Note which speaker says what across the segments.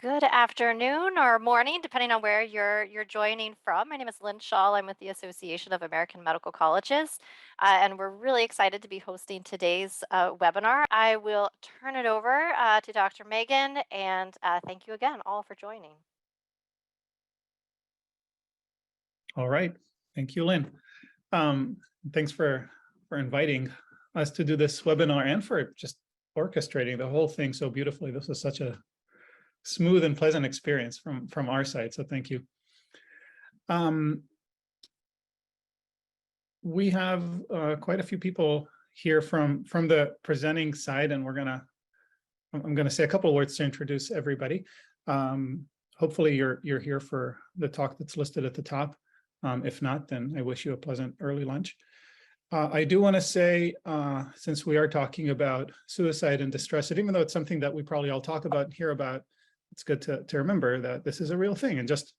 Speaker 1: Good afternoon or morning, depending on where you're joining from. My name is Lynn Shaw. I'm with the Association of American Medical Colleges, and we're really excited to be hosting today's webinar. I will turn it over to Dr. Megan, and thank you again all for joining.
Speaker 2: All right, thank you, Lynn. Thanks for inviting us to do this webinar and for just orchestrating the whole thing so beautifully. This was such a smooth and pleasant experience from our side, so thank you. We have quite a few people here from the presenting side, and I'm gonna say a couple of words to introduce everybody. Hopefully you're here for the talk that's listed at the top. If not, then I wish you a pleasant early lunch. I do want to say, since we are talking about suicide and distress, and even though it's something that we probably all talk about and hear about, it's good to remember that this is a real thing. And just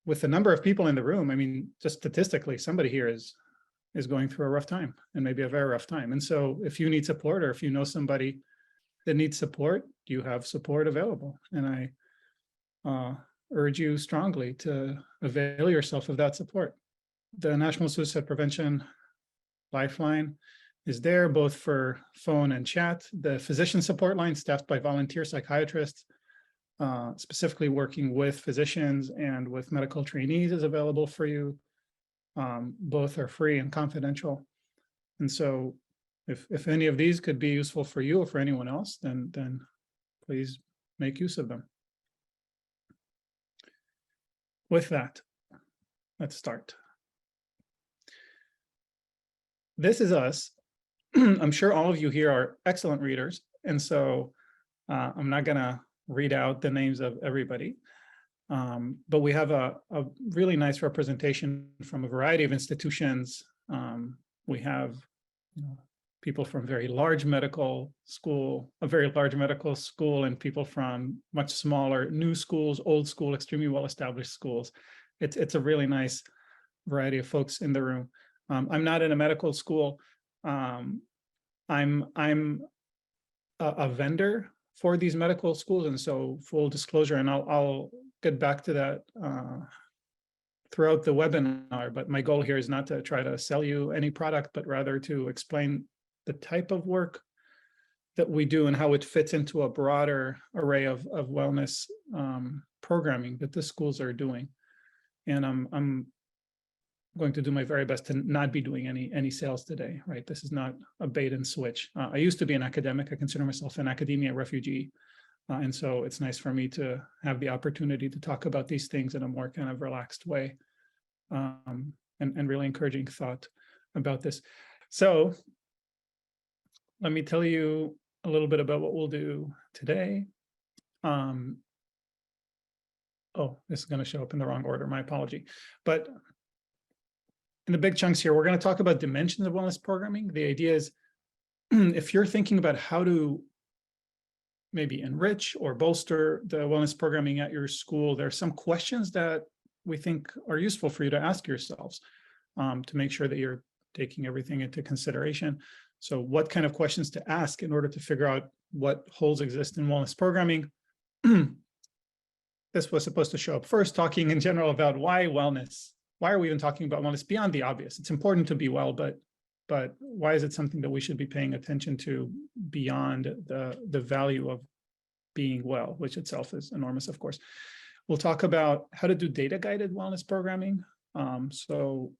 Speaker 2: with the number of people in the room, I mean, just statistically, somebody here is going through a rough time, and maybe a very rough time. And so if you need support, or if you know somebody that needs support, you have support available. And I urge you strongly to avail yourself of that support. The National Suicide Prevention Lifeline is there both for phone and chat. The physician support line, staffed by volunteer psychiatrists, specifically working with physicians and with medical trainees, is available for you. Both are free and confidential. And so if any of these could be useful for you or for anyone else, then please make use of them. With that, let's start. This is us. I'm sure all of you here are excellent readers, and so I'm not going to read out the names of everybody, but we have a really nice representation from a variety of institutions. We have people from a very large medical school, and people from much smaller new schools, old school, extremely well-established schools. It's a really nice variety of folks in the room. I'm not in a medical school. I'm a vendor for these medical schools, and so full disclosure, and I'll get back to that throughout the webinar, but my goal here is not to try to sell you any product, but rather to explain the type of work that we do and how it fits into a broader array of wellness programming that the schools are doing. And I'm going to do my very best to not be doing any sales today, right? This is not a bait and switch. I used to be an academic. I consider myself an academia refugee. And so it's nice for me to have the opportunity to talk about these things in a more kind of relaxed way, and really encouraging thought about this. So let me tell you a little bit about what we'll do today. Oh, this is going to show up in the wrong order. My apology. But in the big chunks here, we're going to talk about dimensions of wellness programming. The idea is, if you're thinking about how to maybe enrich or bolster the wellness programming at your school, there are some questions that we think are useful for you to ask yourselves to make sure that you're taking everything into consideration. So what kind of questions to ask in order to figure out what holes exist in wellness programming? This was supposed to show up first, talking in general about why wellness. Why are we even talking about wellness beyond the obvious? It's important to be well, but why is it something that we should be paying attention to beyond the value of being well, which itself is enormous, of course. We'll talk about how to do data-guided wellness programming. So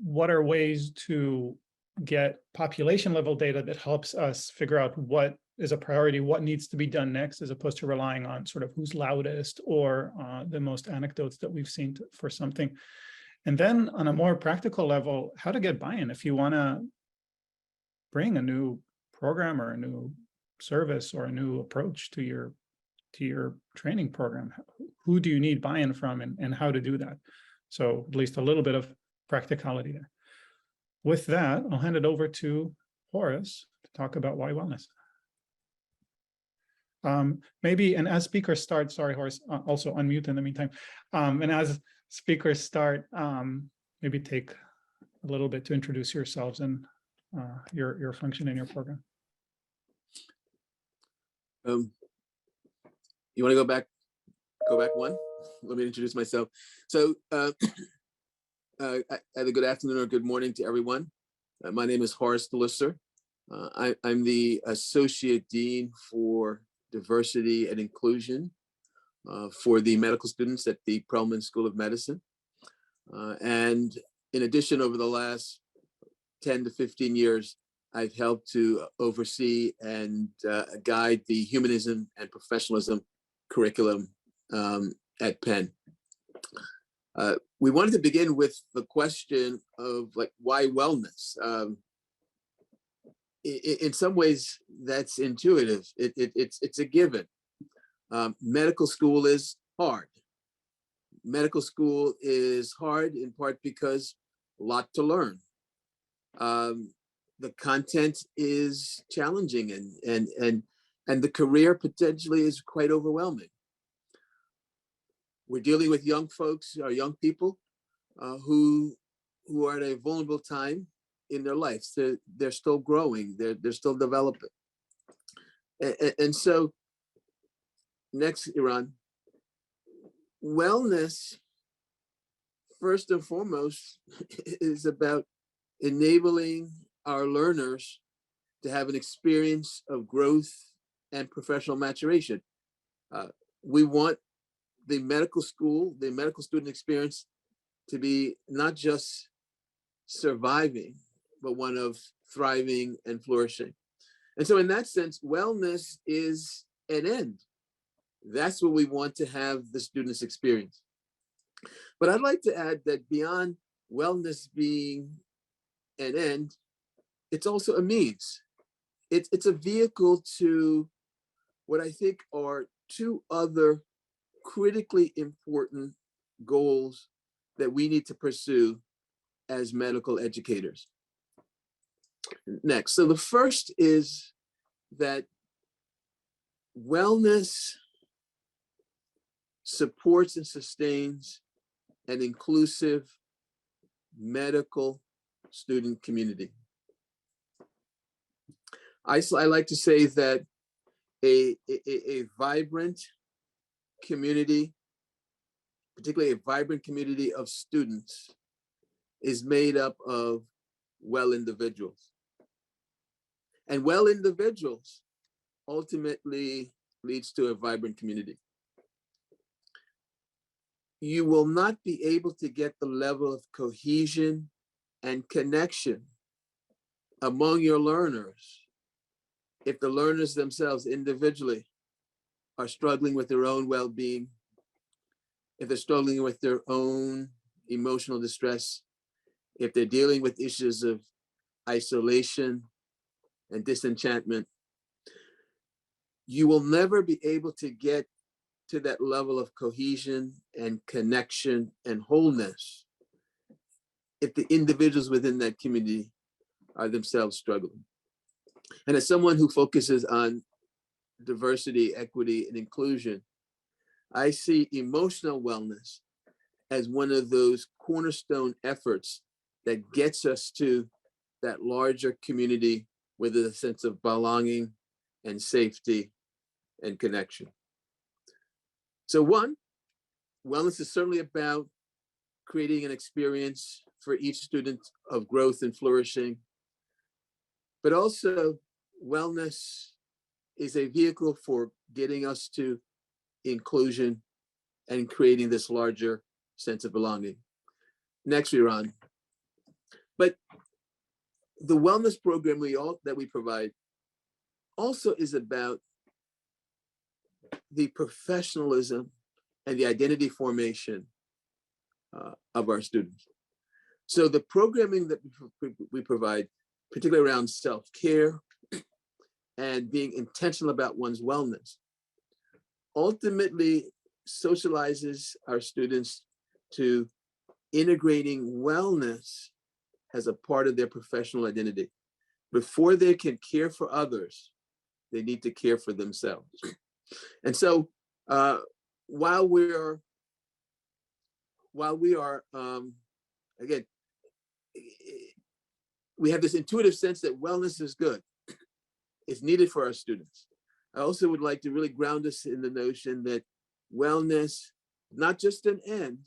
Speaker 2: what are ways to get population-level data that helps us figure out what is a priority, what needs to be done next, as opposed to relying on sort of who's loudest or the most anecdotes that we've seen for something. And then on a more practical level, how to get buy-in if you want to bring a new program or a new service or a new approach to your training program. Who do you need buy-in from, and how to do that? So at least a little bit of practicality there. With that, I'll hand it over to Horace to talk about why wellness. Maybe, and as speakers start, sorry, Horace, also unmute in the meantime. And as speakers start, maybe take a little bit to introduce yourselves and your function in your program.
Speaker 3: You want to go back Go back one. Let me introduce myself. So either good afternoon or good morning to everyone. My name is Horace Delisser. I'm the Associate Dean for Diversity and Inclusion for the medical students at the Perelman School of Medicine. And in addition, over the last 10 to 15 years, I've helped to oversee and guide the humanism and professionalism curriculum at Penn. We wanted to begin with the question of why wellness? In some ways, that's intuitive. It's a given. Medical school is hard. Medical school is hard in part because a lot to learn. The content is challenging and the career potentially is quite overwhelming. We're dealing with young folks or young people who are at a vulnerable time in their lives. They're still growing. They're still developing. And so, next, Iran, wellness, first and foremost, is about enabling our learners to have an experience of growth and professional maturation. We want the medical student experience to be not just surviving, but one of thriving and flourishing. And so in that sense, wellness is an end. That's what we want to have the students experience. But I'd like to add that beyond wellness being an end, it's also a means. It's a vehicle to what I think are two other critically important goals that we need to pursue as medical educators. Next, so the first is that wellness supports and sustains an inclusive medical student community. I like to say that a vibrant community, particularly a vibrant community of students, is made up of well individuals. And well individuals ultimately leads to a vibrant community. You will not be able to get the level of cohesion and connection among your learners if the learners themselves individually are struggling with their own well-being, if they're struggling with their own emotional distress, if they're dealing with issues of isolation and disenchantment. You will never be able to get to that level of cohesion and connection and wholeness if the individuals within that community are themselves struggling. And as someone who focuses on diversity, equity, and inclusion, I see emotional wellness as one of those cornerstone efforts that gets us to that larger community with a sense of belonging and safety and connection. So one, wellness is certainly about creating an experience for each student of growth and flourishing, but also wellness is a vehicle for getting us to inclusion and creating this larger sense of belonging. Next, we're on. But the wellness program that we provide also is about the professionalism and the identity formation of our students. So the programming that we provide, particularly around self-care and being intentional about one's wellness, ultimately socializes our students to integrating wellness as a part of their professional identity. Before they can care for others, they need to care for themselves. And so while we are again, we have this intuitive sense that wellness is good. It's needed for our students. I also would like to really ground us in the notion that wellness, not just an end,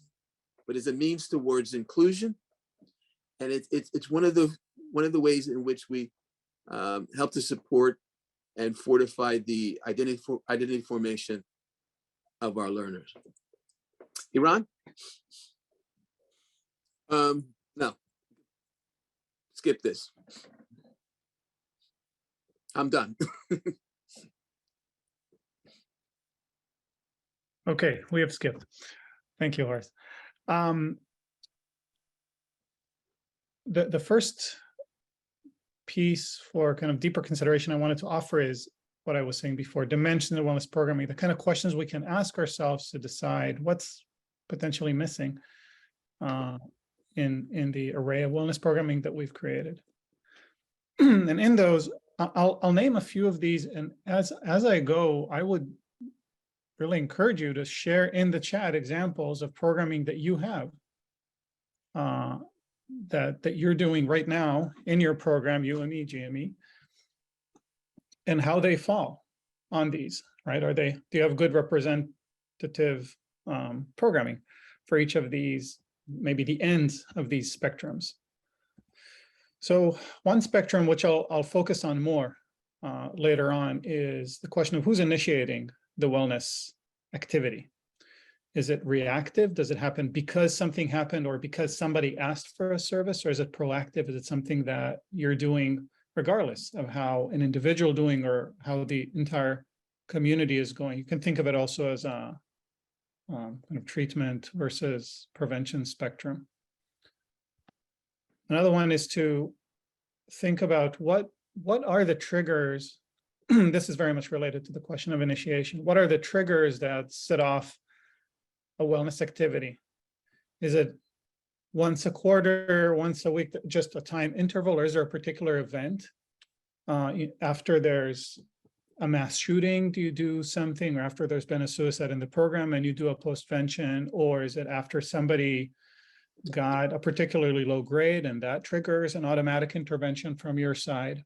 Speaker 3: but as a means towards inclusion. And it's one of the ways in which we help to support and fortify the identity formation of our learners. Iran? No, skip this. I'm done.
Speaker 2: Okay, we have skipped. Thank you, Horace. The first piece for kind of deeper consideration I wanted to offer is what I was saying before, dimensions of wellness programming, the kind of questions we can ask ourselves to decide what's potentially missing in the array of wellness programming that we've created. And in those, I'll name a few of these, and as I go, I would really encourage you to share in the chat examples of programming that you have that you're doing right now in your program, UME, GME, and how they fall on these, right? Do you have good representative programming for each of these, maybe the ends of these spectrums? So one spectrum, which I'll focus on more later on, is the question of who's initiating the wellness activity. Is it reactive? Does it happen because something happened or because somebody asked for a service? Or is it proactive? Is it something that you're doing regardless of how an individual doing or how the entire community is going? You can think of it also as a kind of treatment versus prevention spectrum. Another one is to think about what are the triggers. This is very much related to the question of initiation. What are the triggers that set off a wellness activity? Is it once a quarter, once a week, just a time interval, or is there a particular event? After there's a mass shooting, do you do something, or after there's been a suicide in the program and you do a postvention, or is it after somebody got a particularly low grade and that triggers an automatic intervention from your side?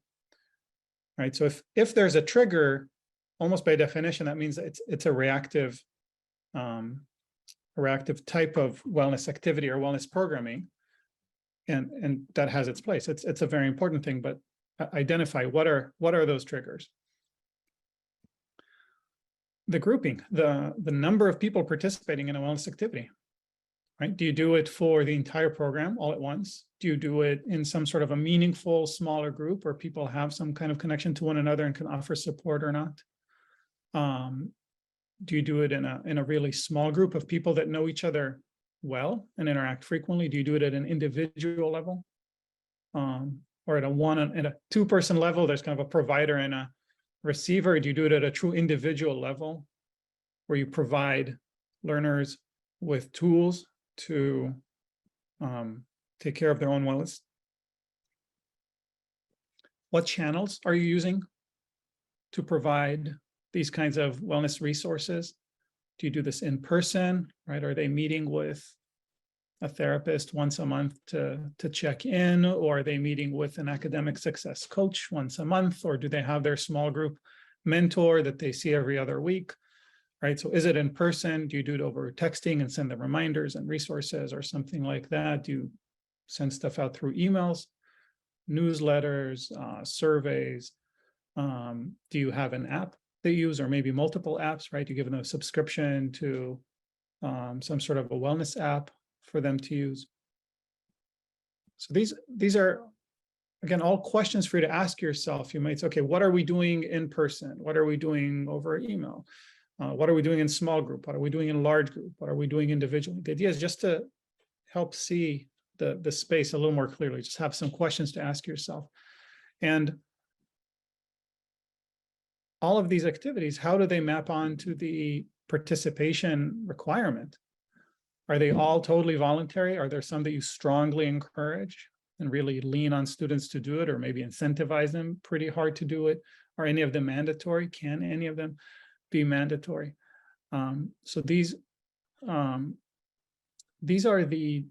Speaker 2: Right. So if there's a trigger, almost by definition, that means it's a reactive type of wellness activity or wellness programming, and that has its place. It's a very important thing, but identify what are those triggers. The grouping, the number of people participating in a wellness activity, right? Do you do it for the entire program all at once? Do you do it in some sort of a meaningful, smaller group where people have some kind of connection to one another and can offer support or not? Do you do it in a really small group of people that know each other well and interact frequently? Do you do it at an individual level? Or at a two-person level, there's kind of a provider and a receiver? Do you do it at a true individual level where you provide learners with tools to take care of their own wellness? What channels are you using to provide these kinds of wellness resources? Do you do this in person, right? Are they meeting with a therapist once a month to check in, or are they meeting with an academic success coach once a month, or do they have their small group mentor that they see every other week, right? So is it in person? Do you do it over texting and send them reminders and resources or something like that? Do you send stuff out through emails, newsletters, surveys? Do you have an app they use, or maybe multiple apps, right? You give them a subscription to some sort of a wellness app for them to use. So these are, again, all questions for you to ask yourself. You might say, okay, what are we doing in person? What are we doing over email? What are we doing in small group? What are we doing in large group? What are we doing individually? The idea is just to help see the space a little more clearly. Just have some questions to ask yourself. And all of these activities, how do they map onto the participation requirement? Are they all totally voluntary? Are there some that you strongly encourage and really lean on students to do it, or maybe incentivize them pretty hard to do it? Are any of them mandatory? Can any of them be mandatory? So these are the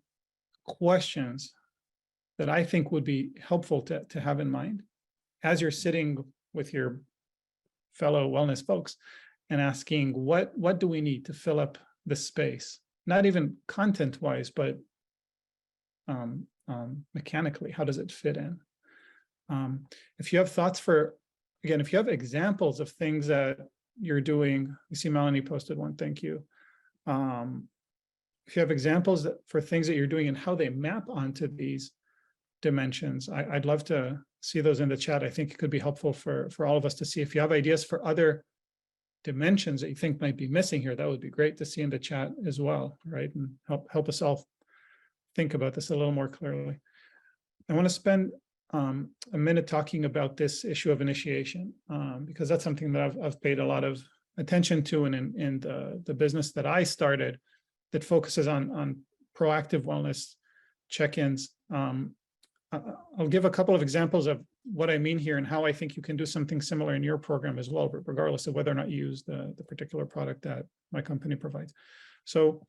Speaker 2: questions that I think would be helpful to have in mind as you're sitting with your fellow wellness folks and asking what do we need to fill up the space, not even content wise, but mechanically, how does it fit in? If you have thoughts for, again, if you have examples of things that you're doing, you see Melanie posted one, thank you. If you have examples for things that you're doing and how they map onto these dimensions, I'd love to see those in the chat. I think it could be helpful for all of us to see. If you have ideas for other dimensions that you think might be missing here, that would be great to see in the chat as well, right? And help us all think about this a little more clearly. I want to spend a minute talking about this issue of initiation, because that's something that I've paid a lot of attention to in the business that I started that focuses on proactive wellness check-ins. I'll give a couple of examples of what I mean here and how I think you can do something similar in your program as well, regardless of whether or not you use the particular product that my company provides. So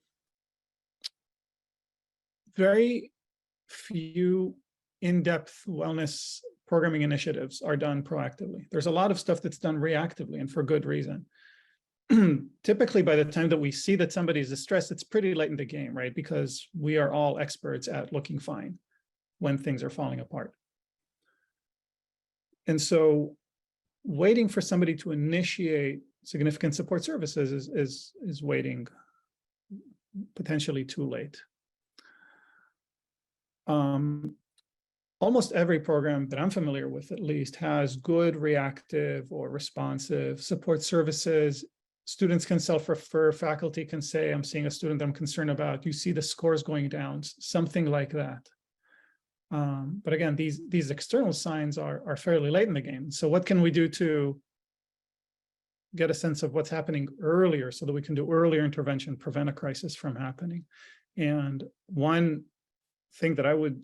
Speaker 2: very few in-depth wellness programming initiatives are done proactively. There's a lot of stuff that's done reactively, and for good reason. Typically, by the time that we see that somebody's distressed, it's pretty late in the game, right? Because we are all experts at looking fine when things are falling apart. And so waiting for somebody to initiate significant support services is waiting potentially too late. Almost every program that I'm familiar with, at least, has good reactive or responsive support services. Students can self-refer, faculty can say, I'm seeing a student I'm concerned about, you see the scores going down, something like that. But again, these external signs are fairly late in the game. So what can we do to get a sense of what's happening earlier so that we can do earlier intervention, prevent a crisis from happening? And one thing that I would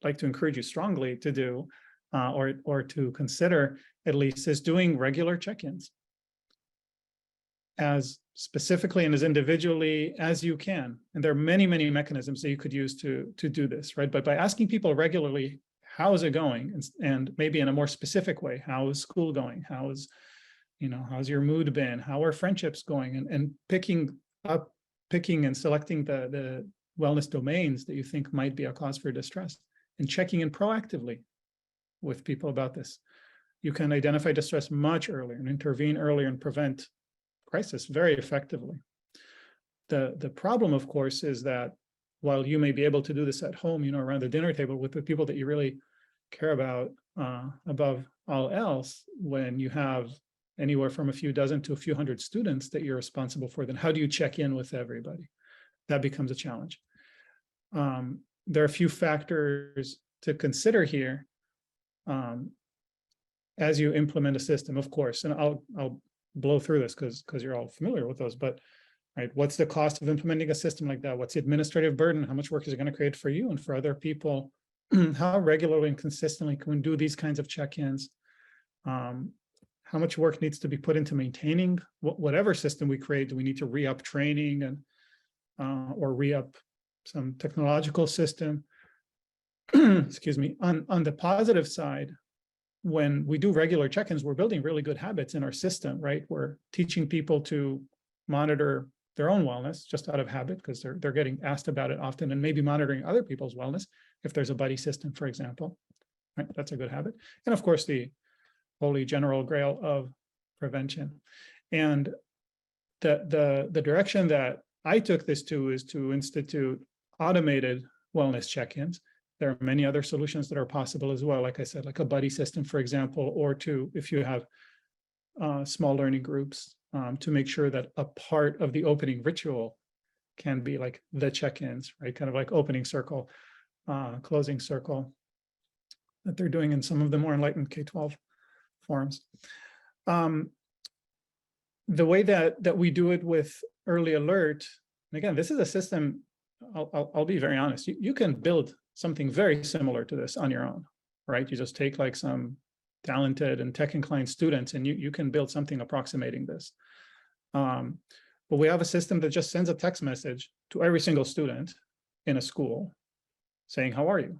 Speaker 2: like to encourage you strongly to do, or to consider at least, is doing regular check-ins as specifically and as individually as you can. And there are many, many mechanisms that you could use to do this, right? But by asking people regularly, how is it going? And maybe in a more specific way, how is school going? How's your mood been? How are friendships going? And picking and selecting the wellness domains that you think might be a cause for distress and checking in proactively with people about this. You can identify distress much earlier and intervene earlier and prevent crisis very effectively. The problem, of course, is that while you may be able to do this at home, around the dinner table with the people that you really care about above all else, when you have anywhere from a few dozen to a few hundred students that you're responsible for, then how do you check in with everybody? That becomes a challenge. There are a few factors to consider here as you implement a system, of course, and I'll blow through this because you're all familiar with those, but right, what's the cost of implementing a system like that? What's the administrative burden? How much work is it going to create for you and for other people? How regularly and consistently can we do these kinds of check-ins? How much work needs to be put into maintaining whatever system we create? Do we need to re-up training and or re-up some technological system? Excuse me. On the positive side, when we do regular check-ins, we're building really good habits in our system, right? We're teaching people to monitor their own wellness just out of habit because they're getting asked about it often, and maybe monitoring other people's wellness if there's a buddy system, for example. Right? That's a good habit. And of course, the holy general grail of prevention. And the direction that I took this to is to institute automated wellness check-ins. There are many other solutions that are possible as well. Like I said, like a buddy system, for example, or if you have small learning groups, to make sure that a part of the opening ritual can be like the check-ins, right? Kind of like opening circle, closing circle that they're doing in some of the more enlightened K-12 forums. The way that we do it with early alert, and again, this is a system, I'll be very honest, you can build something very similar to this on your own, right? You just take like some talented and tech-inclined students and you can build something approximating this. But we have a system that just sends a text message to every single student in a school saying, how are you?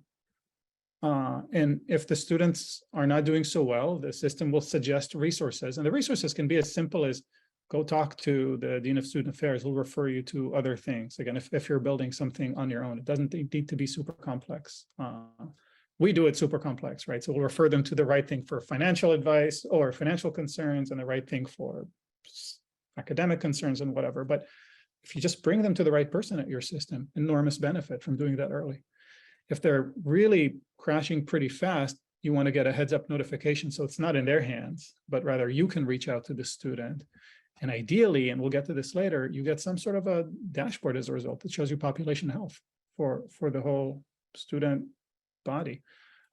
Speaker 2: And if the students are not doing so well, the system will suggest resources. And the resources can be as simple as go talk to the Dean of Student Affairs. We'll refer you to other things. Again, if you're building something on your own, it doesn't need to be super complex. We do it super complex, right? So we'll refer them to the right thing for financial advice or financial concerns and the right thing for academic concerns and whatever. But if you just bring them to the right person at your system, enormous benefit from doing that early. If they're really crashing pretty fast, you want to get a heads up notification so it's not in their hands, but rather you can reach out to the student. And ideally, and we'll get to this later, you get some sort of a dashboard as a result that shows you population health for the whole student body.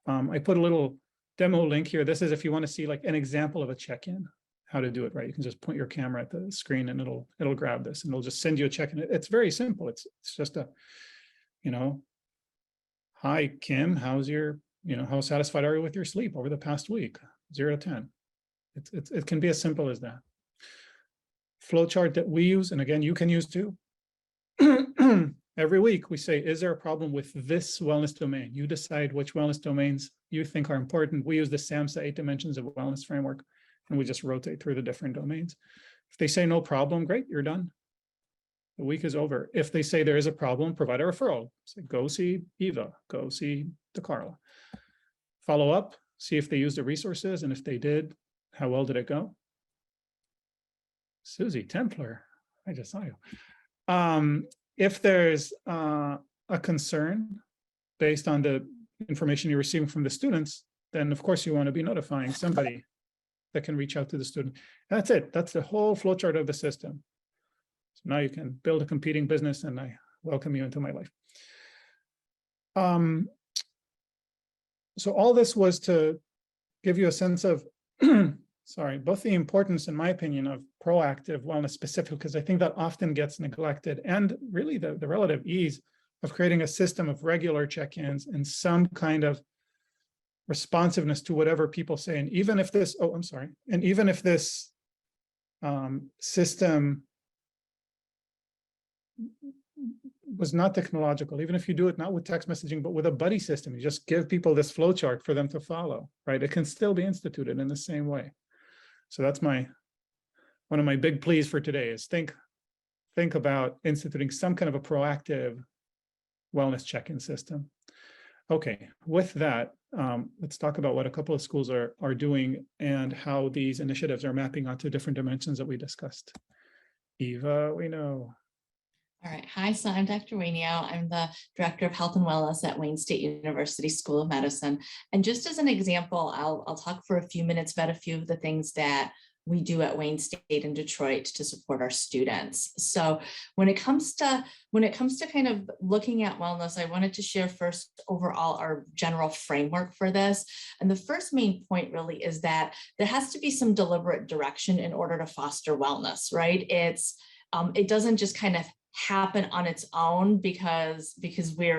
Speaker 2: I put a little demo link here. This is if you want to see like an example of a check-in, how to do it, right? You can just point your camera at the screen and it'll grab this and it'll just send you a check-in. It's very simple. It's just a, hi, Kim, how's your, how satisfied are you with your sleep over the past week? 0 to 10. It can be as simple as that. Flowchart that we use, and again, you can use too. Every week we say, is there a problem with this wellness domain? You decide which wellness domains you think are important. We use the SAMHSA 8 dimensions of wellness framework, and we just rotate through the different domains. If they say no problem, great, you're done. The week is over. If they say there is a problem, provide a referral. Say, go see Eva, go see DeCarla. Follow up, see if they used the resources, and if they did, how well did it go? Susie Templar, I just saw you. If there's a concern based on the information you're receiving from the students, then of course you want to be notifying somebody that can reach out to the student. And that's it. That's the whole flowchart of the system. So now you can build a competing business, and I welcome you into my life. So all this was to give you a sense of, both the importance, in my opinion, of proactive wellness specific, because I think that often gets neglected, and really the relative ease of creating a system of regular check-ins and some kind of responsiveness to whatever people say. And even if this, and even if this system was not technological, even if you do it not with text messaging, but with a buddy system, you just give people this flowchart for them to follow, right? It can still be instituted in the same way. So that's one of my big pleas for today is think about instituting some kind of a proactive wellness check-in system. Okay, with that, let's talk about what a couple of schools are doing and how these initiatives are mapping onto different dimensions that we discussed. Eva, we know.
Speaker 4: All right. Hi, so I'm Dr. Wainio. I'm the Director of Health and Wellness at Wayne State University School of Medicine. And just as an example, I'll talk for a few minutes about a few of the things that we do at Wayne State in Detroit to support our students. So when it comes to kind of looking at wellness, I wanted to share first overall our general framework for this. And the first main point really is that there has to be some deliberate direction in order to foster wellness, right? It doesn't just kind of happen on its own because we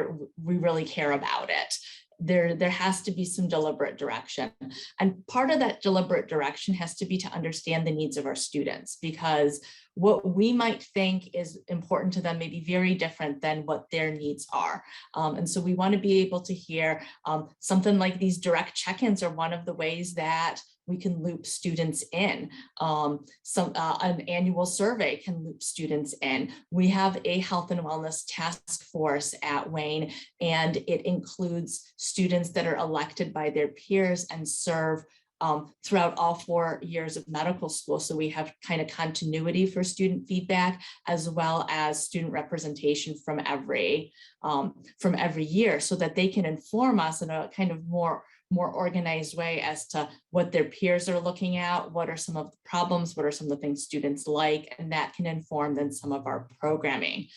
Speaker 4: really care about it. There has to be some deliberate direction. And part of that deliberate direction has to be to understand the needs of our students, because what we might think is important to them may be very different than what their needs are. And so we want to be able to hear something like these direct check-ins are one of the ways that we can loop students in. An annual survey can loop students in. We have a health and wellness task force at Wayne, and it includes students that are elected by their peers and serve throughout all 4 years of medical school. So we have kind of continuity for student feedback, as well as student representation from every year, so that they can inform us in a kind of more organized way as to what their peers are looking at, what are some of the problems, what are some of the things students like, and that can inform then some of our programming.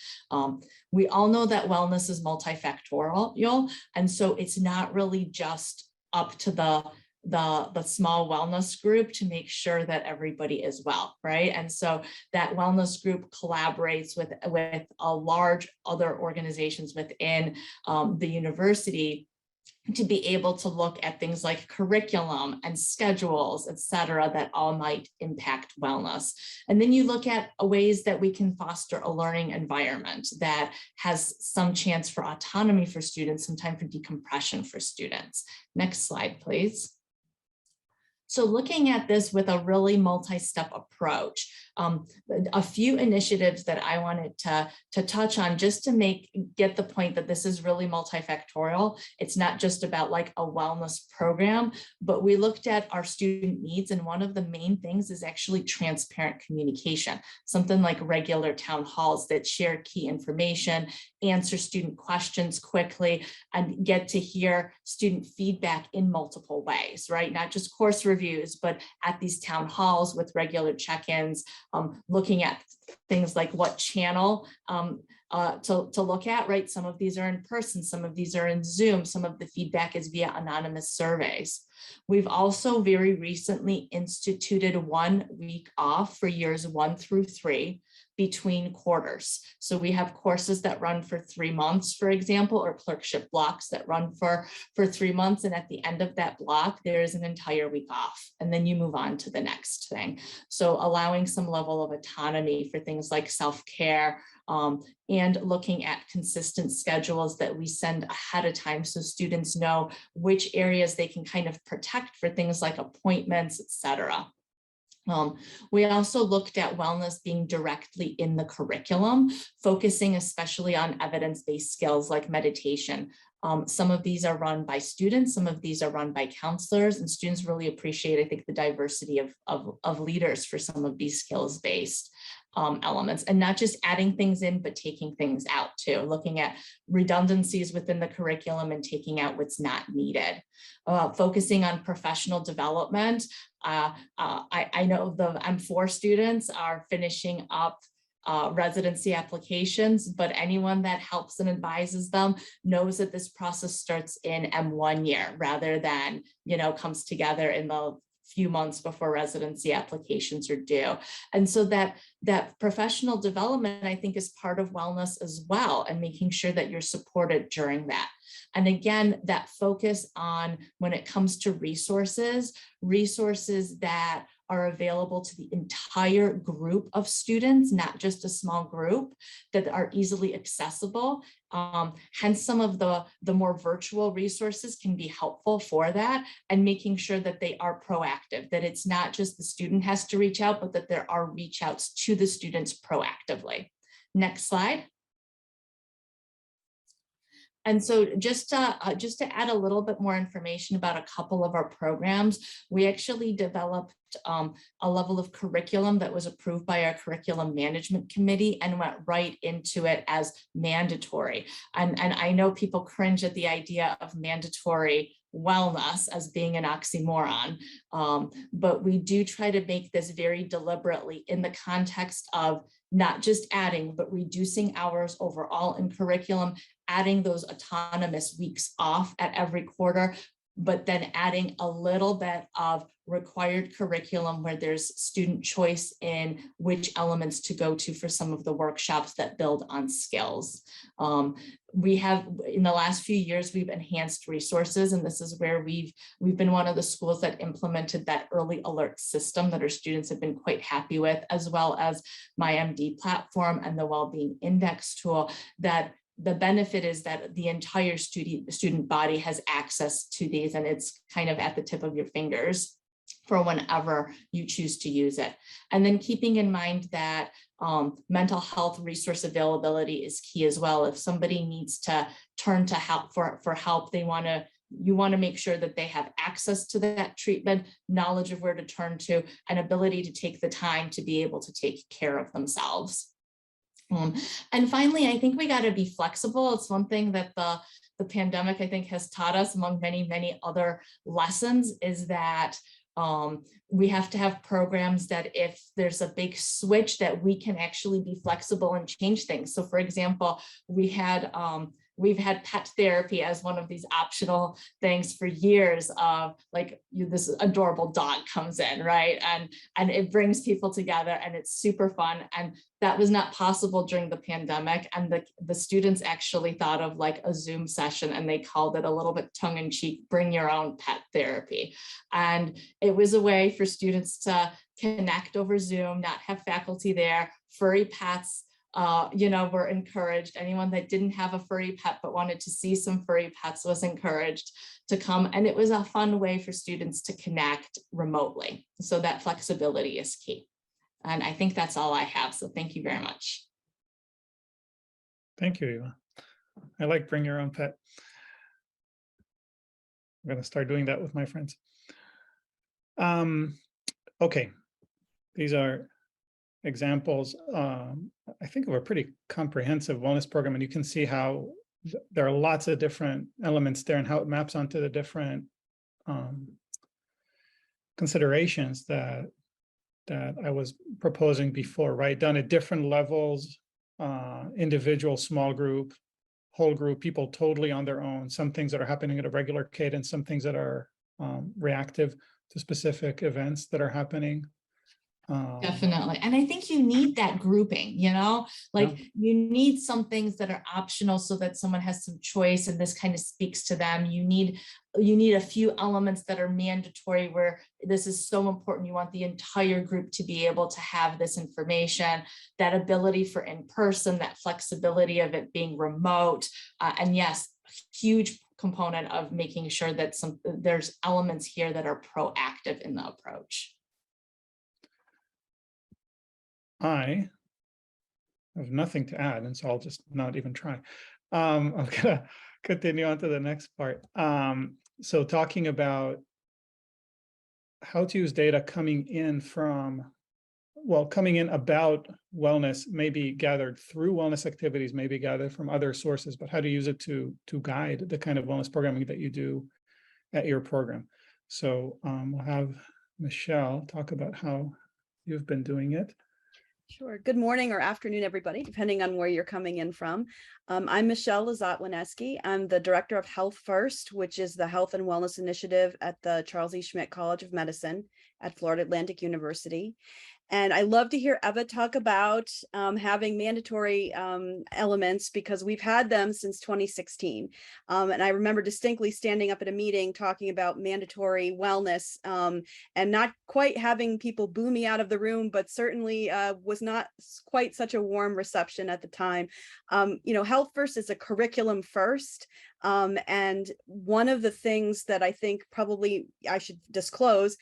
Speaker 4: We all know that wellness is multifactorial, and so it's not really just up to the small wellness group to make sure that everybody is well, right? And so that wellness group collaborates with a large other organizations within the university to be able to look at things like curriculum and schedules, et cetera, that all might impact wellness. And then you look at ways that we can foster a learning environment that has some chance for autonomy for students, some time for decompression for students. Next slide, please. So looking at this with a really multi-step approach, a few initiatives that I wanted to touch on just to get the point that this is really multifactorial. It's not just about like a wellness program, but we looked at our student needs, and one of the main things is actually transparent communication, something like regular town halls that share key information, answer student questions quickly, and get to hear student feedback in multiple ways, right? Not just course reviews, but at these town halls with regular check-ins, looking at things like what channel to look at, right? Some of these are in person, some of these are in Zoom, some of the feedback is via anonymous surveys. We've also very recently instituted 1 week off for years 1 through 3 between quarters. So we have courses that run for 3 months, for example, or clerkship blocks that run for 3 months. And at the end of that block, there is an entire week off, and then you move on to the next thing. So allowing some level of autonomy for things like self-care, and looking at consistent schedules that we send ahead of time so students know which areas they can kind of protect for things like appointments, et cetera. We also looked at wellness being directly in the curriculum, focusing especially on evidence-based skills like meditation. Some of these are run by students, some of these are run by counselors, and students really appreciate, I think, the diversity of leaders for some of these skills-based elements, and not just adding things in, but taking things out too, looking at redundancies within the curriculum and taking out what's not needed. Focusing on professional development. I know the M4 students are finishing up residency applications, but anyone that helps and advises them knows that this process starts in M1 year rather than, comes together in the few months before residency applications are due. And so that professional development, I think, is part of wellness as well, and making sure that you're supported during that. And again, that focus on, when it comes to resources that are available to the entire group of students, not just a small group, that are easily accessible. Hence, some of the more virtual resources can be helpful for that, and making sure that they are proactive, that it's not just the student has to reach out, but that there are reach outs to the students proactively. Next slide. And so just to add a little bit more information about a couple of our programs, we actually developed a level of curriculum that was approved by our curriculum management committee and went right into it as mandatory. And I know people cringe at the idea of mandatory wellness as being an oxymoron, but we do try to make this very deliberately in the context of not just adding, but reducing hours overall in curriculum, adding those autonomous weeks off at every quarter, but then adding a little bit of required curriculum where there's student choice in which elements to go to for some of the workshops that build on skills. We have, in the last few years, we've enhanced resources, and this is where we've been one of the schools that implemented that early alert system that our students have been quite happy with, as well as my MD platform and the Wellbeing Index tool. That the benefit is that the entire student body has access to these, and it's kind of at the tip of your fingers for whenever you choose to use it. And then keeping in mind that mental health resource availability is key as well. If somebody needs to turn to help for help, you want to make sure that they have access to that treatment, knowledge of where to turn to, and ability to take the time to be able to take care of themselves. And finally, I think we got to be flexible. It's one thing that the pandemic, I think, has taught us, among many, many other lessons, is that we have to have programs that if there's a big switch, that we can actually be flexible and change things. So for example, we've had pet therapy as one of these optional things for years of like, this adorable dog comes in, right? And it brings people together and it's super fun. And that was not possible during the pandemic. And the students actually thought of like a Zoom session, and they called it, a little bit tongue in cheek, bring your own pet therapy. And it was a way for students to connect over Zoom, not have faculty there, furry pets, were encouraged. Anyone that didn't have a furry pet but wanted to see some furry pets was encouraged to come. And it was a fun way for students to connect remotely. So that flexibility is key. And I think that's all I have. So thank you very much.
Speaker 2: Thank you, Eva. I like bring your own pet. I'm going to start doing that with my friends. Okay, these are examples, I think, of a pretty comprehensive wellness program, and you can see how there are lots of different elements there and how it maps onto the different considerations that I was proposing before, right? Done at different levels, individual, small group, whole group, people totally on their own, some things that are happening at a regular cadence, some things that are reactive to specific events that are happening.
Speaker 4: Definitely. And I think you need that grouping, like you need some things that are optional so that someone has some choice and this kind of speaks to them. You need a few elements that are mandatory where this is so important. You want the entire group to be able to have this information, that ability for in-person, that flexibility of it being remote. And yes, huge component of making sure that there's elements here that are proactive in the approach.
Speaker 2: I have nothing to add, and so I'll just not even try. I'm gonna continue on to the next part. So talking about how to use data coming in about wellness, maybe gathered through wellness activities, maybe gathered from other sources, but how to use it to guide the kind of wellness programming that you do at your program. So we'll have Michelle talk about how you've been doing it.
Speaker 5: Sure. Good morning or afternoon, everybody, depending on where you're coming in from. I'm Michelle Lazat-Wineski. I'm the Director of Health First, which is the health and wellness initiative at the Charles E. Schmidt College of Medicine at Florida Atlantic University. And I love to hear Eva talk about having mandatory elements, because we've had them since 2016. And I remember distinctly standing up at a meeting talking about mandatory wellness and not quite having people boo me out of the room, but certainly was not quite such a warm reception at the time. Health First is a curriculum first. And one of the things that I think probably I should disclose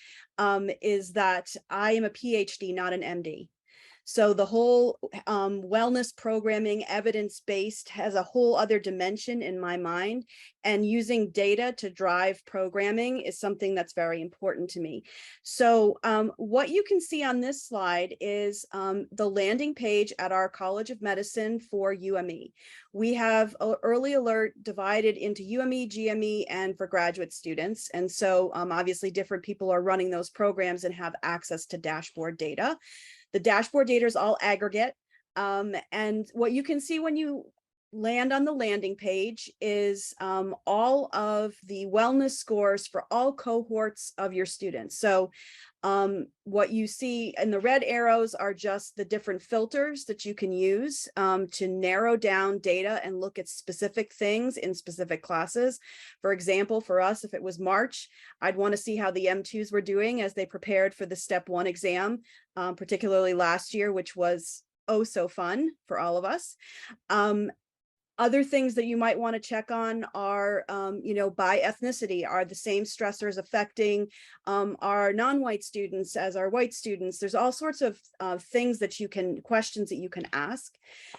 Speaker 5: is that I am a PhD, not an MD. So the whole wellness programming, evidence-based, has a whole other dimension in my mind. And using data to drive programming is something that's very important to me. So what you can see on this slide is the landing page at our College of Medicine for UME. We have early alert divided into UME, GME, and for graduate students. And so obviously different people are running those programs and have access to dashboard data. The dashboard data is all aggregate. And what you can see when you land on the landing page is all of the wellness scores for all cohorts of your students. So what you see in the red arrows are just the different filters that you can use to narrow down data and look at specific things in specific classes. For example, for us, if it was March, I'd want to see how the M2s were doing as they prepared for the step 1 exam, particularly last year, which was oh so fun for all of us. Other things that you might want to check on are, by ethnicity. Are the same stressors affecting our non-white students as our white students? There's all sorts of questions that you can ask.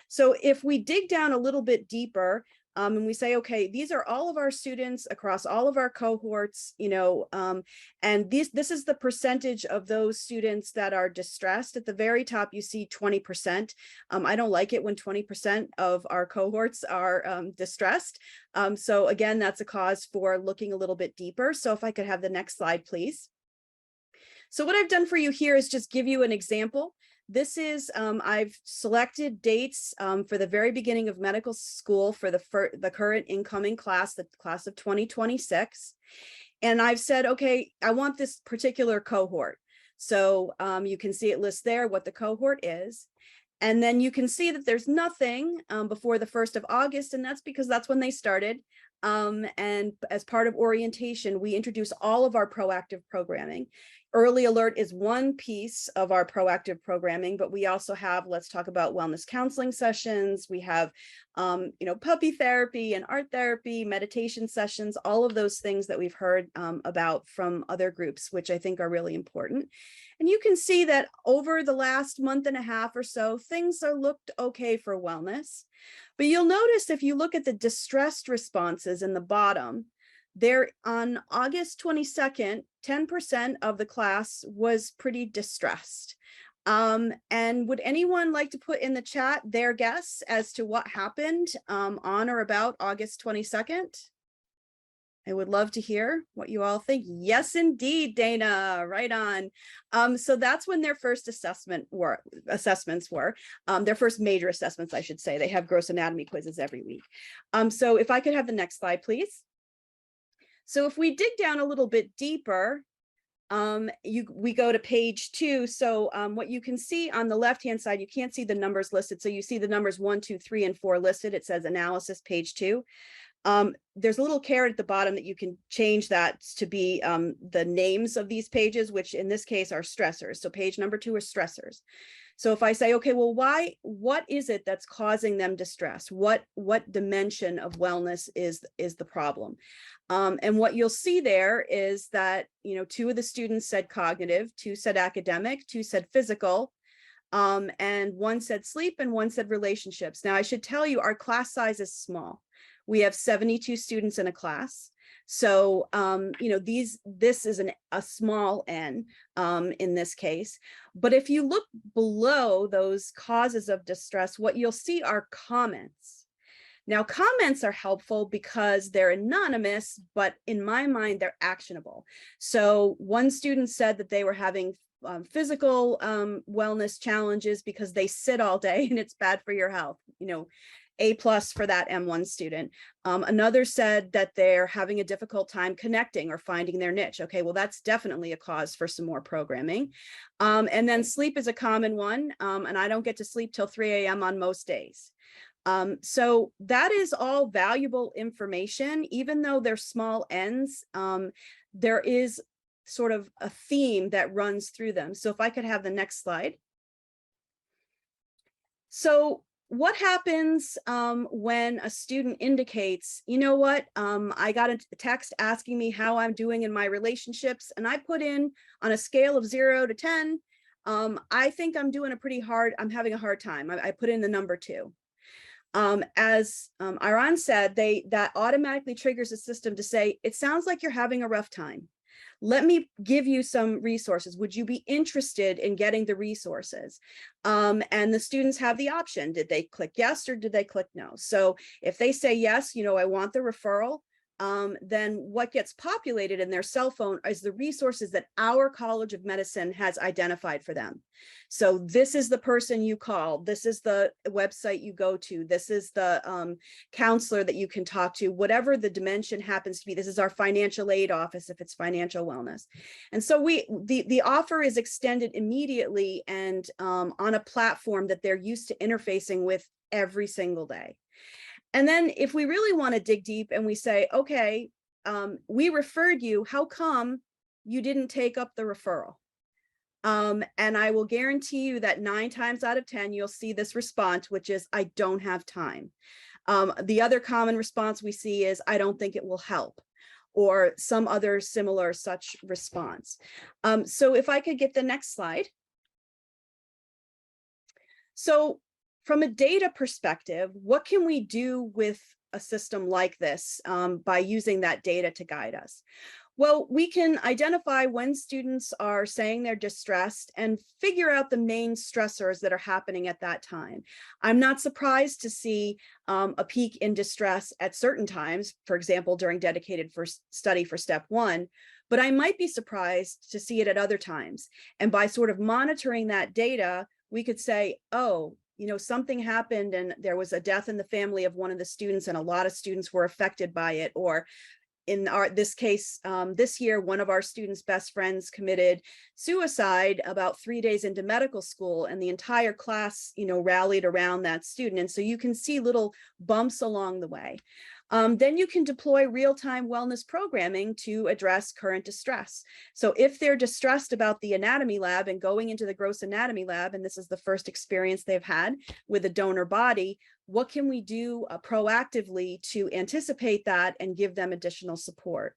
Speaker 5: So if we dig down a little bit deeper, and we say, okay, these are all of our students across all of our cohorts, and this is the percentage of those students that are distressed. At the very top, you see 20%. I don't like it when 20% of our cohorts are distressed. So again, that's a cause for looking a little bit deeper. So if I could have the next slide, please. So what I've done for you here is just give you an example. This is, I've selected dates for the very beginning of medical school for the current incoming class, the class of 2026. And I've said, okay, I want this particular cohort. So you can see it lists there what the cohort is. And then you can see that there's nothing before the 1st of August, and that's because that's when they started. And as part of orientation, we introduce all of our proactive programming. Early alert is one piece of our proactive programming, but we also have, let's talk about wellness counseling sessions. We have, puppy therapy and art therapy, meditation sessions, all of those things that we've heard about from other groups, which I think are really important. And you can see that over the last month and a half or so, things are looked okay for wellness. But you'll notice if you look at the distressed responses in the bottom, there on August 22nd, 10% of the class was pretty distressed. And would anyone like to put in the chat their guess as to what happened on or about August 22nd? I would love to hear what you all think. Yes, indeed, Dana, right on. So that's when their first assessments were, their first major assessments, I should say. They have gross anatomy quizzes every week. So if I could have the next slide, please. So if we dig down a little bit deeper, we go to page 2. So what you can see on the left-hand side, you can't see the numbers listed. So you see the numbers 1, 2, 3, and 4 listed. It says analysis page 2. There's a little caret at the bottom that you can change that to be the names of these pages, which in this case are stressors. So page number 2 are stressors. So if I say, okay, well, what is it that's causing them distress? What dimension of wellness is the problem? And what you'll see there is that, 2 of the students said cognitive, 2 said academic, 2 said physical, and 1 said sleep, and 1 said relationships. Now, I should tell you, our class size is small. We have 72 students in a class. So, this is a small n in this case. But if you look below those causes of distress, what you'll see are comments. Now, comments are helpful because they're anonymous, but in my mind, they're actionable. So one student said that they were having physical wellness challenges because they sit all day and it's bad for your health. A+ for that M1 student. Another said that they're having a difficult time connecting or finding their niche. Okay, well, that's definitely a cause for some more programming. And then sleep is a common one. And I don't get to sleep till 3 a.m. on most days. So that is all valuable information, even though they're small ends. There is sort of a theme that runs through them. So if I could have the next slide. So what happens when a student indicates, you know what, I got a text asking me how I'm doing in my relationships, and I put in on a scale of 0 to 10, I think I'm having a hard time. I put in the number 2. As Iran said, that automatically triggers the system to say, it sounds like you're having a rough time. Let me give you some resources. Would you be interested in getting the resources? And the students have the option. Did they click yes or did they click no? So if they say yes, I want the referral, then what gets populated in their cell phone is the resources that our College of Medicine has identified for them. So this is the person you call, this is the website you go to, this is the counselor that you can talk to, whatever the dimension happens to be. This is our financial aid office if it's financial wellness. And so the offer is extended immediately and on a platform that they're used to interfacing with every single day. And then if we really want to dig deep and we say, okay, we referred you, how come you didn't take up the referral? And I will guarantee you that 9 times out of 10, you'll see this response, which is, I don't have time. The other common response we see is, I don't think it will help, or some other similar such response. So if I could get the next slide. So from a data perspective, what can we do with a system like this by using that data to guide us? Well, we can identify when students are saying they're distressed and figure out the main stressors that are happening at that time. I'm not surprised to see a peak in distress at certain times, for example, during dedicated study for step 1, but I might be surprised to see it at other times. And by sort of monitoring that data, we could say, oh, something happened and there was a death in the family of one of the students and a lot of students were affected by it. Or in this case, this year, one of our students' best friends committed suicide about 3 days into medical school, and the entire class, rallied around that student. And so you can see little bumps along the way. then you can deploy real-time wellness programming to address current distress. So if they're distressed about the anatomy lab and going into the gross anatomy lab, and this is the first experience they've had with a donor body, what can we do proactively to anticipate that and give them additional support?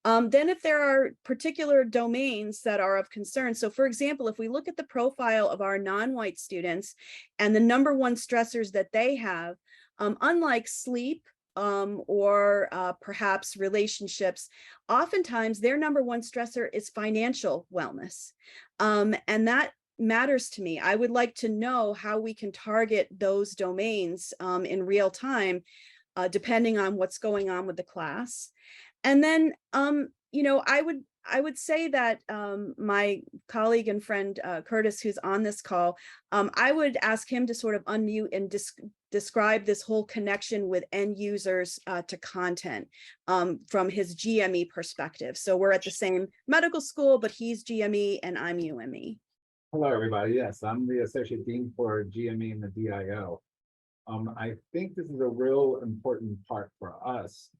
Speaker 5: Then if there are particular domains that are of concern, so for example, if we look at the profile of our non-white students and the #1 stressors that they have, unlike sleep or perhaps relationships, oftentimes their #1 stressor is financial wellness. And that matters to me. I would like to know how we can target those domains in real time, depending on what's going on with the class. And then, you know, I would say that my colleague and friend Curtis, who's on this call, I would ask him to sort of unmute and describe this whole connection with end users to content from his GME perspective. So we're at the same medical school, but he's GME and I'm UME.
Speaker 6: Hello, everybody. Yes, I'm the Associate Dean for GME and the DIO. I think this is a real important part for us.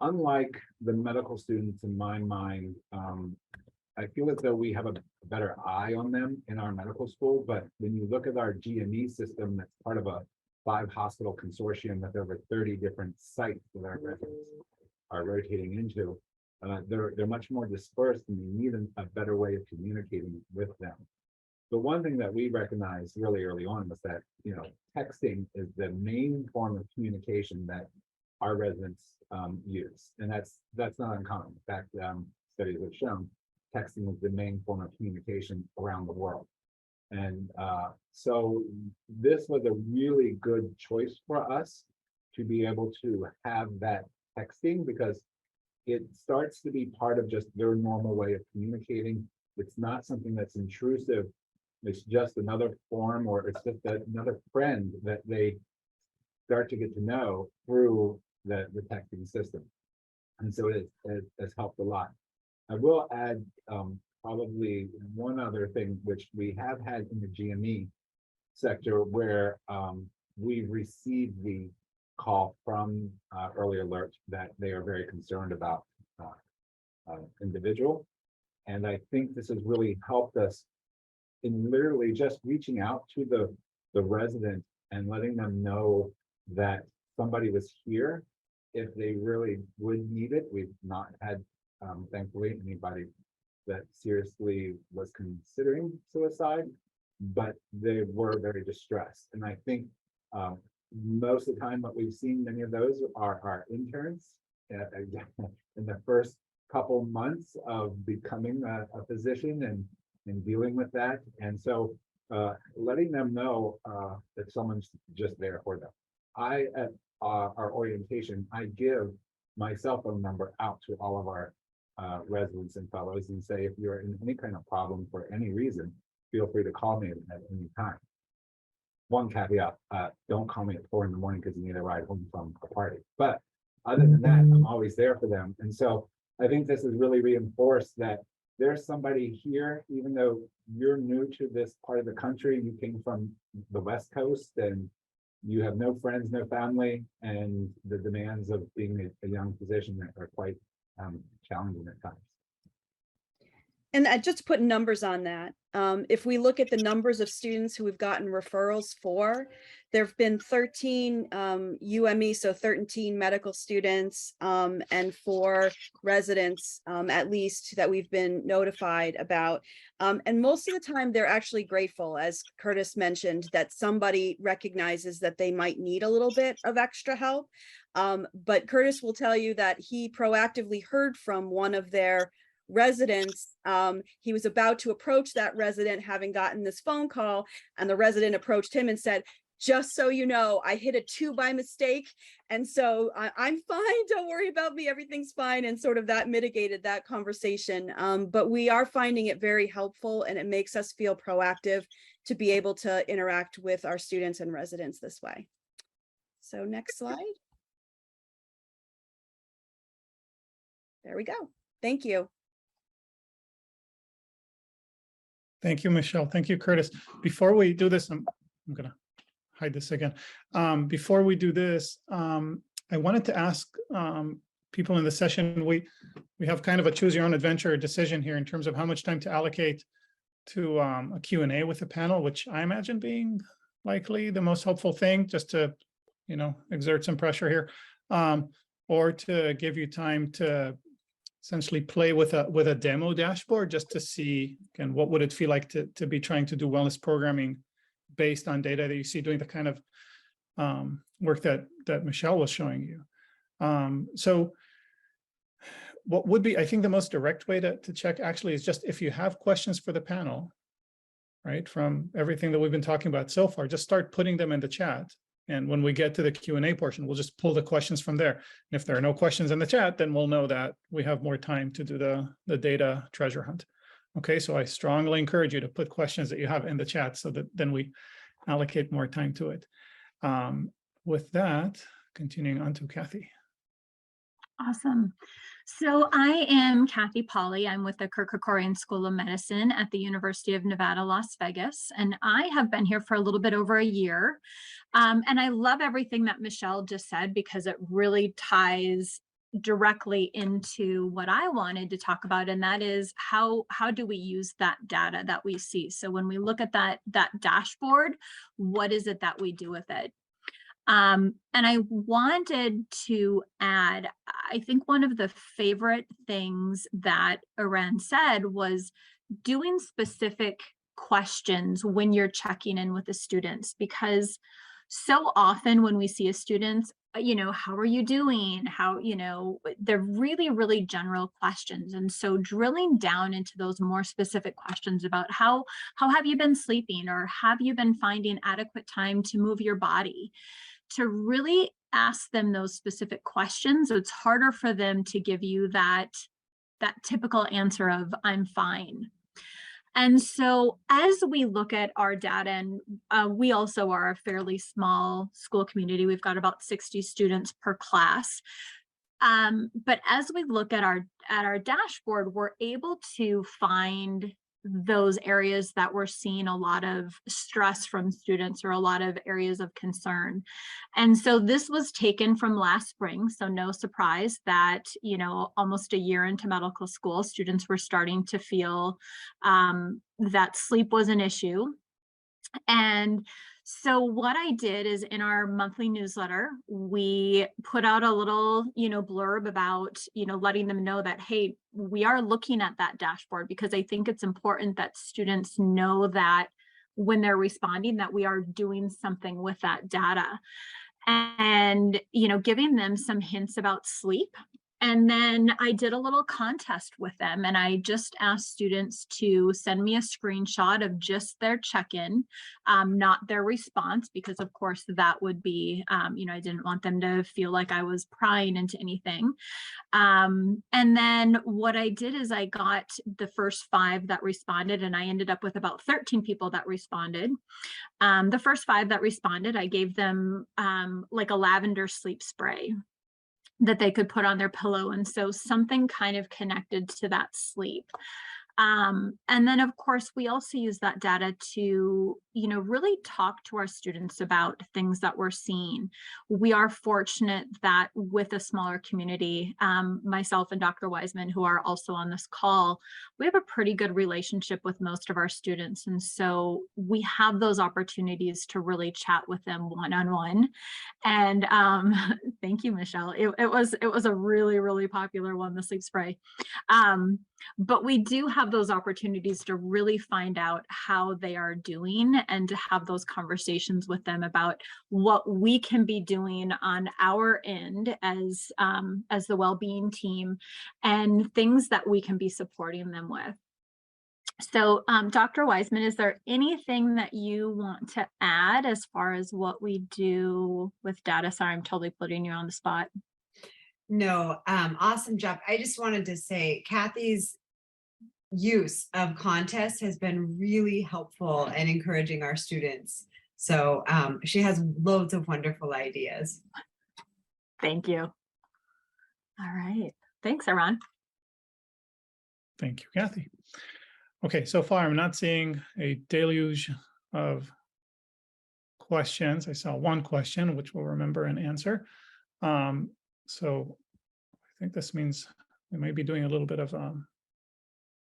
Speaker 6: Unlike the medical students in my mind, I feel as though we have a better eye on them in our medical school, but when you look at our GME system, that's part of a 5-hospital consortium with over 30 different sites that our residents are rotating into. They're much more dispersed, and we need a better way of communicating with them. The one thing that we recognized really early on was that, you know, texting is the main form of communication that our residents use, and that's not uncommon. In fact, studies have shown texting is the main form of communication around the world. And so this was a really good choice for us to be able to have that texting, because it starts to be part of just their normal way of communicating. It's not something that's intrusive. It's just another form, or it's just another friend that they start to get to know through the texting system. And so it has helped a lot. I will add probably one other thing, which we have had in the GME sector, where we've received the call from Early Alert that they are very concerned about individual. And I think this has really helped us in literally just reaching out to the resident and letting them know that somebody was here if they really would need it. We've not had, thankfully, anybody that seriously was considering suicide, but they were very distressed. And I think most of the time what we've seen, many of those are our interns in the first couple months of becoming a physician and dealing with that. And so letting them know that someone's just there for them. At our orientation, I give my cell phone number out to all of our residents and fellows and say, if you're in any kind of problem for any reason, feel free to call me at any time. One caveat, don't call me at 4 in the morning because you need a ride home from a party. But other than that, I'm always there for them. And so I think this has really reinforced that there's somebody here, even though you're new to this part of the country, you came from the West Coast and you have no friends, no family, and the demands of being a young physician are quite challenging at times.
Speaker 5: And just to put numbers on that, if we look at the numbers of students who we've gotten referrals for, there have been 13 UME, so 13 medical students, and 4 residents, at least, that we've been notified about. And most of the time, they're actually grateful, as Curtis mentioned, that somebody recognizes that they might need a little bit of extra help. But Curtis will tell you that he proactively heard from one of their residents. He was about to approach that resident, having gotten this phone call, and the resident approached him and said, just so you know, I hit a 2 by mistake, and so I'm fine, don't worry about me, everything's fine. And sort of that mitigated that conversation. But we are finding it very helpful, and it makes us feel proactive to be able to interact with our students and residents this way. So next slide. There we go. Thank you.
Speaker 2: Thank you, Michelle. Thank you, Curtis. Before we do this, I'm gonna hide this again. Before we do this, I wanted to ask people in the session, we have kind of a choose your own adventure decision here in terms of how much time to allocate to a Q&A with the panel, which I imagine being likely the most helpful thing, just to, you know, exert some pressure here, or to give you time to essentially play with a demo dashboard just to see, again, what would it feel like to be trying to do wellness programming based on data that you see, doing the kind of work that Michelle was showing you. So what would be, I think, the most direct way to check actually is just if you have questions for the panel, right, from everything that we've been talking about so far, just start putting them in the chat. And when we get to the Q&A portion, we'll just pull the questions from there. And if there are no questions in the chat, then we'll know that we have more time to do the data treasure hunt. Okay, so I strongly encourage you to put questions that you have in the chat so that then we allocate more time to it. With that, continuing on to Kathy.
Speaker 7: Awesome. So I am Kathy Polly. I'm with the Kerkorian School of Medicine at the University of Nevada, Las Vegas, and I have been here for a little bit over a year. And I love everything that Michelle just said because it really ties directly into what I wanted to talk about, and that is how do we use that data that we see? So when we look at that dashboard, what is it that we do with it? And I wanted to add, I think one of the favorite things that Aren said was doing specific questions when you're checking in with the students, because so often when we see a student, you know, how are you doing? How, you know, they're really, really general questions. And so drilling down into those more specific questions about how have you been sleeping, or have you been finding adequate time to move your body? To really ask them those specific questions, it's harder for them to give you that typical answer of I'm fine. And so as we look at our data, and we also are a fairly small school community, we've got about 60 students per class. But as we look at our dashboard, we're able to find those areas that we're seeing a lot of stress from students, or a lot of areas of concern. And so this was taken from last spring. So no surprise that, you know, almost a year into medical school, students were starting to feel that sleep was an issue. And so what I did is, in our monthly newsletter, we put out a little, you know, blurb about, you know, letting them know that, hey, we are looking at that dashboard, because I think it's important that students know that when they're responding, that we are doing something with that data. And, you know, giving them some hints about sleep. And then I did a little contest with them, and I just asked students to send me a screenshot of just their check-in, not their response, because of course that would be, you know, I didn't want them to feel like I was prying into anything. And then what I did is I got the first 5 that responded, and I ended up with about 13 people that responded. The first 5 that responded, I gave them like a lavender sleep spray that they could put on their pillow. And so something kind of connected to that sleep. And then of course, we also use that data to, you know, really talk to our students about things that we're seeing. We are fortunate that with a smaller community, myself and Dr. Wiseman, who are also on this call, we have a pretty good relationship with most of our students. And so we have those opportunities to really chat with them one-on-one. And thank you, Michelle. It was a really, really popular one, the sleep spray. But we do have those opportunities to really find out how they are doing, and to have those conversations with them about what we can be doing on our end as the well-being team, and things that we can be supporting them with. So Dr. Wiseman, is there anything that you want to add as far as what we do with data? Sorry, I'm totally putting you on the spot.
Speaker 8: No, awesome job. I just wanted to say Kathy's use of contests has been really helpful in encouraging our students. So she has loads of wonderful ideas.
Speaker 7: Thank you. All right. Thanks, Aaron.
Speaker 2: Thank you, Kathy. Okay, so far I'm not seeing a deluge of questions. I saw one question, which we'll remember and answer. So I think this means we might be doing a little bit of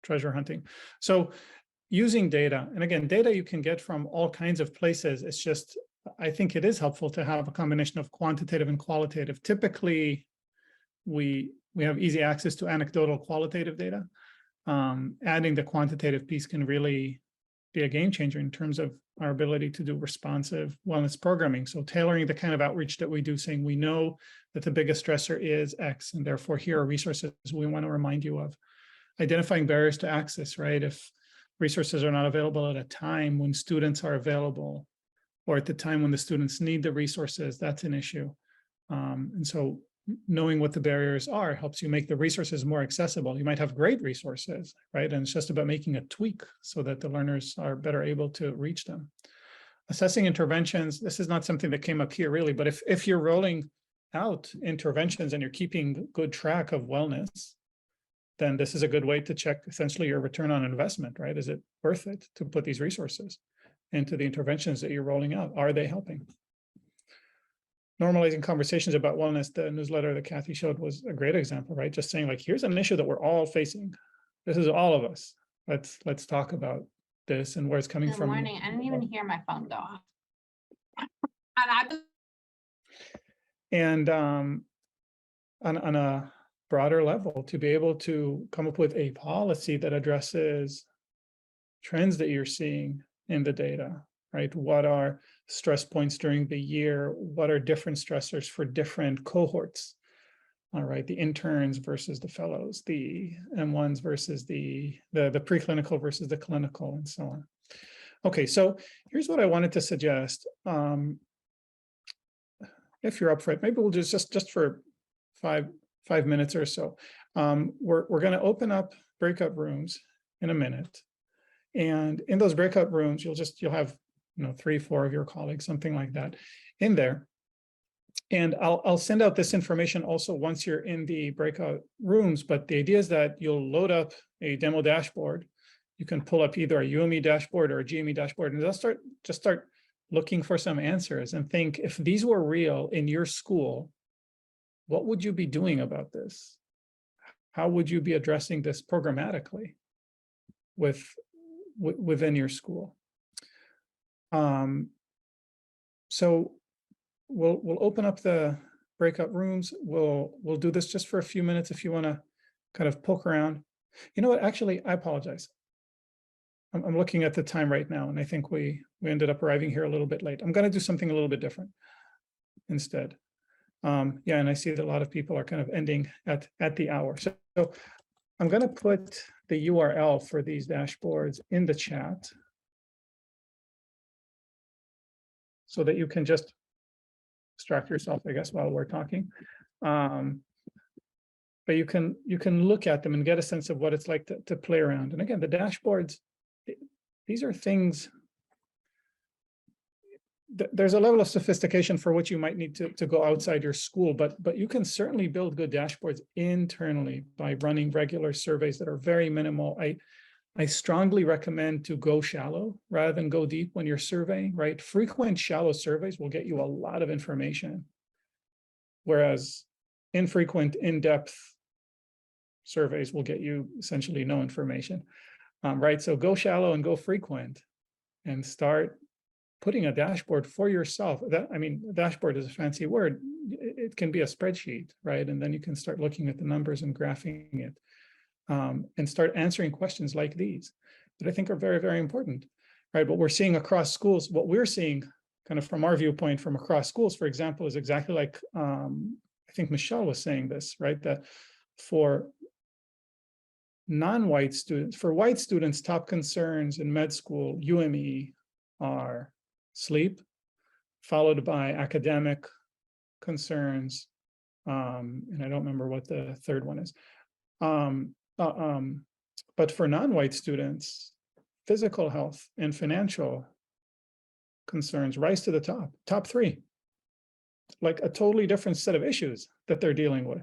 Speaker 2: treasure hunting. So using data, and again, data you can get from all kinds of places. It's just, I think it is helpful to have a combination of quantitative and qualitative. Typically, we have easy access to anecdotal qualitative data. Adding the quantitative piece can really be a game changer in terms of our ability to do responsive wellness programming. So tailoring the kind of outreach that we do, saying we know that the biggest stressor is X, and therefore here are resources we want to remind you of. Identifying barriers to access, right? If resources are not available at a time when students are available, or at the time when the students need the resources, that's an issue. And so knowing what the barriers are helps you make the resources more accessible. You might have great resources, right? And it's just about making a tweak so that the learners are better able to reach them. Assessing interventions, this is not something that came up here really, but if you're rolling out interventions and you're keeping good track of wellness, then this is a good way to check essentially your return on investment, right? Is it worth it to put these resources into the interventions that you're rolling out? Are they helping? Normalizing conversations about wellness, the newsletter that Kathy showed was a great example, right? Just saying like, here's an issue that we're all facing. This is all of us. Let's talk about this and where it's coming
Speaker 9: Good
Speaker 2: from.
Speaker 9: morning. I didn't even hear my phone go off. And
Speaker 2: on a broader level, to be able to come up with a policy that addresses trends that you're seeing in the data, right? What are stress points during the year? What are different stressors for different cohorts? All right, the interns versus the fellows, the M1s versus the preclinical versus the clinical, and so on. Okay, so here's what I wanted to suggest. If you're up for it, maybe we'll just for five minutes or so. We're going to open up breakout rooms in a minute, and in those breakout rooms, you'll have 3-4 of your colleagues, something like that, in there. And I'll send out this information also once you're in the breakout rooms. But the idea is that you'll load up a demo dashboard. You can pull up either a UME dashboard or a GME dashboard, and just start looking for some answers and think, if these were real in your school, what would you be doing about this? How would you be addressing this programmatically within your school? So we'll open up the breakout rooms. We'll do this just for a few minutes if you want to kind of poke around. You know what? Actually, I apologize. I'm looking at the time right now, and I think we ended up arriving here a little bit late. I'm going to do something a little bit different instead. Yeah, and I see that a lot of people are kind of ending at the hour. So I'm going to put the URL for these dashboards in the chat so that you can just distract yourself, I guess, while we're talking. But you can look at them and get a sense of what it's like to play around. And again, the dashboards, these are things, there's a level of sophistication for which you might need to go outside your school, but you can certainly build good dashboards internally by running regular surveys that are very minimal. I strongly recommend to go shallow rather than go deep when you're surveying, right? Frequent shallow surveys will get you a lot of information, whereas infrequent, in-depth surveys will get you essentially no information, right? So go shallow and go frequent and start putting a dashboard for yourself. A dashboard is a fancy word. It can be a spreadsheet, right? And then you can start looking at the numbers and graphing it. And start answering questions like these that I think are very, very important, right? What we're seeing across schools, what we're seeing kind of from our viewpoint from across schools, for example, is exactly like, I think Michelle was saying this, right? That for non-white students, for white students, top concerns in med school, UME, are sleep, followed by academic concerns. And I don't remember what the third one is. But for non-white students, physical health and financial concerns rise to the top 3, like a totally different set of issues that they're dealing with.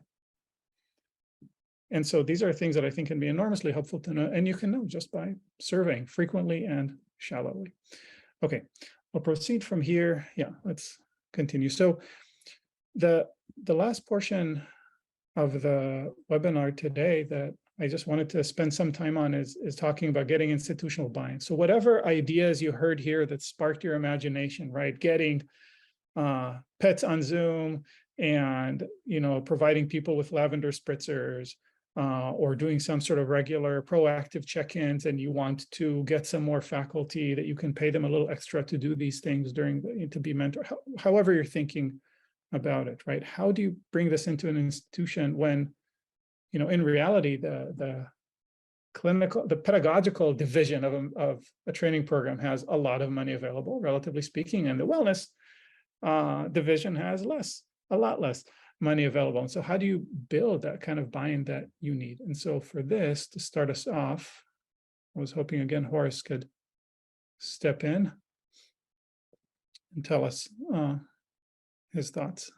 Speaker 2: And so these are things that I think can be enormously helpful to know, and you can know just by surveying frequently and shallowly. Okay, we'll proceed from here. Yeah, let's continue. So the last portion of the webinar today that I just wanted to spend some time on is talking about getting institutional buy-in. So whatever ideas you heard here that sparked your imagination, right? Getting pets on Zoom and, providing people with lavender spritzers, or doing some sort of regular proactive check-ins, and you want to get some more faculty that you can pay them a little extra to do these things to be mentored, however you're thinking about it, right? How do you bring this into an institution when, in reality, the pedagogical division of a training program has a lot of money available, relatively speaking, and the wellness division has a lot less money available. And so how do you build that kind of buy-in that you need? And so for this, to start us off, I was hoping again Horace could step in and tell us his thoughts.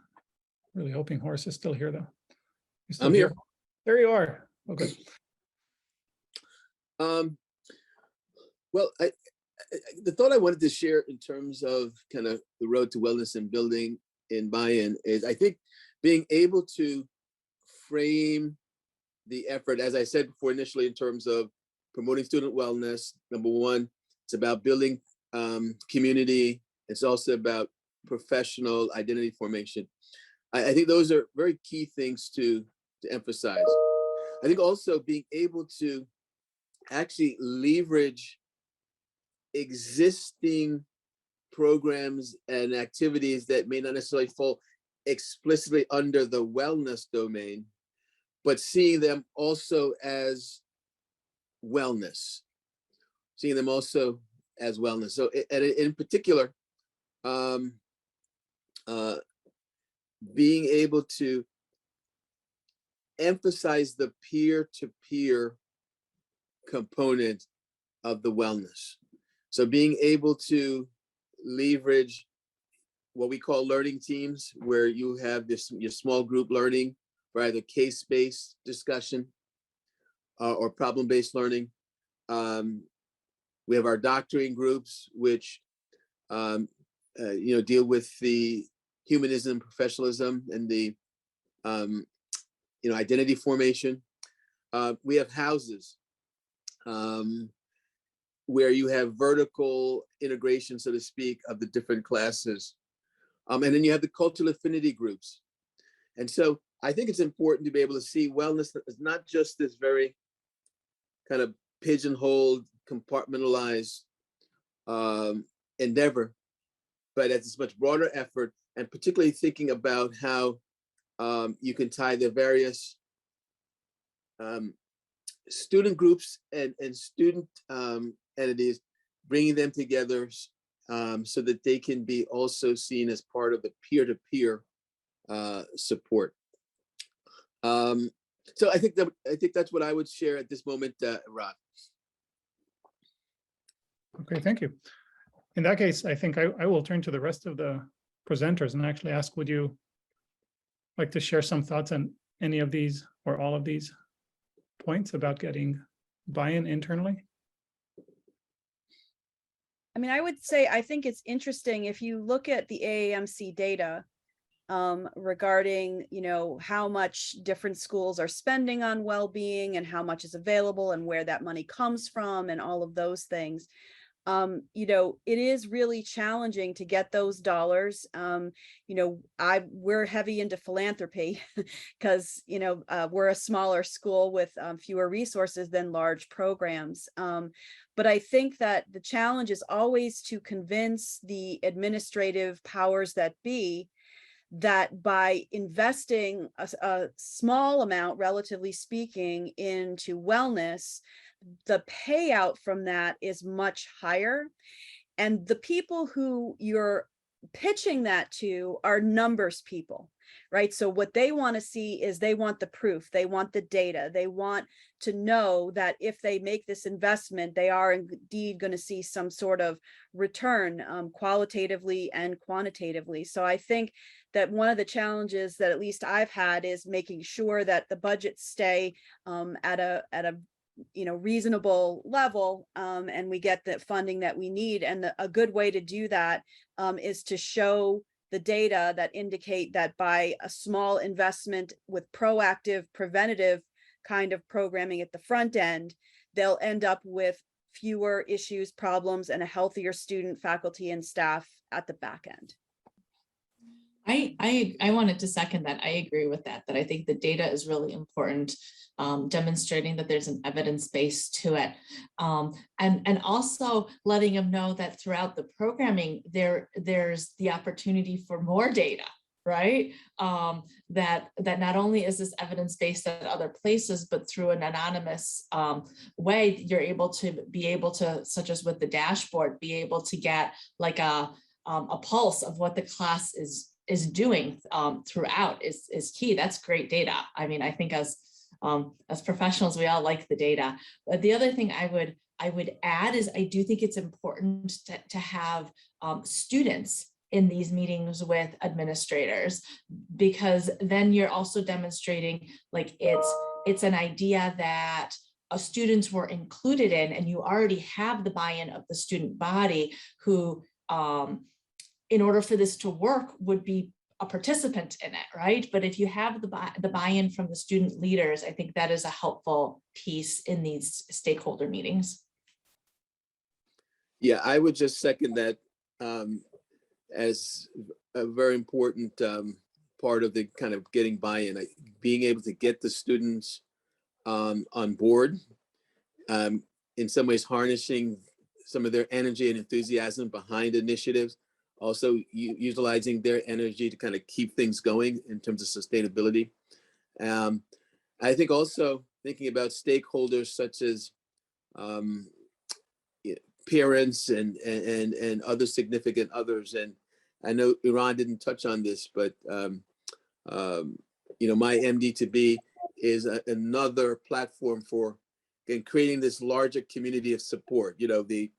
Speaker 2: Really hoping Horace is still here, though.
Speaker 3: I'm here.
Speaker 2: There you are. Okay.
Speaker 3: Well, the thought I wanted to share in terms of kind of the road to wellness and building in buy-in is, I think, being able to frame the effort, as I said before initially, in terms of promoting student wellness. Number one, it's about building community. It's also about professional identity formation. I think those are very key things to emphasize. I think also being able to actually leverage existing programs and activities that may not necessarily fall explicitly under the wellness domain, but seeing them also as wellness, So in particular, being able to emphasize the peer-to-peer component of the wellness. So being able to leverage what we call learning teams, where you have your small group learning for either case-based discussion or problem-based learning. We have our doctoring groups, which deal with the humanism, professionalism, and the identity formation. We have houses where you have vertical integration, so to speak, of the different classes. And then you have the cultural affinity groups. And so I think it's important to be able to see wellness as not just this very kind of pigeonholed, compartmentalized endeavor, but as this much broader effort, and particularly thinking about how you can tie the various student groups and student entities, bringing them together so that they can be also seen as part of the peer-to-peer support. So I think that's what I would share at this moment, Rod.
Speaker 2: Okay, thank you. In that case, I think I will turn to the rest of the presenters and actually ask, would you like to share some thoughts on any of these or all of these points about getting buy-in internally?
Speaker 5: I mean, I would say, I think it's interesting if you look at the AAMC data regarding, how much different schools are spending on well-being and how much is available and where that money comes from and all of those things. It is really challenging to get those dollars. We're heavy into philanthropy because, we're a smaller school with fewer resources than large programs. But I think that the challenge is always to convince the administrative powers that be that by investing a small amount, relatively speaking, into wellness, the payout from that is much higher. And the people who you're pitching that to are numbers people, right? So what they want to see is they want the proof, they want the data, they want to know that if they make this investment, they are indeed going to see some sort of return, qualitatively and quantitatively. So I think that one of the challenges that at least I've had is making sure that the budgets stay at a reasonable level, and we get the funding that we need. And a good way to do that is to show the data that indicate that by a small investment with proactive, preventative kind of programming at the front end, they'll end up with fewer issues, problems, and a healthier student, faculty, and staff at the back end.
Speaker 4: I wanted to second that. I agree with that, that I think the data is really important, demonstrating that there's an evidence base to it. And also letting them know that throughout the programming, there's the opportunity for more data, right? That not only is this evidence-based at other places, but through an anonymous way, you're able to, such as with the dashboard, be able to get like a pulse of what the class is doing throughout is key. That's great data. I mean, I think as professionals, we all like the data. But the other thing I would add is I do think it's important to have students in these meetings with administrators, because then you're also demonstrating like it's an idea that students were included in, and you already have the buy-in of the student body who, in order for this to work, would be a participant in it, right? But if you have the buy-in from the student leaders, I think that is a helpful piece in these stakeholder meetings.
Speaker 3: Yeah, I would just second that as a very important part of the kind of getting buy-in, being able to get the students on board, in some ways harnessing some of their energy and enthusiasm behind initiatives, also utilizing their energy to kind of keep things going in terms of sustainability. I think also thinking about stakeholders such as parents and other significant others. And I know Iran didn't touch on this, but my MD2B is another platform for creating this larger community of support. The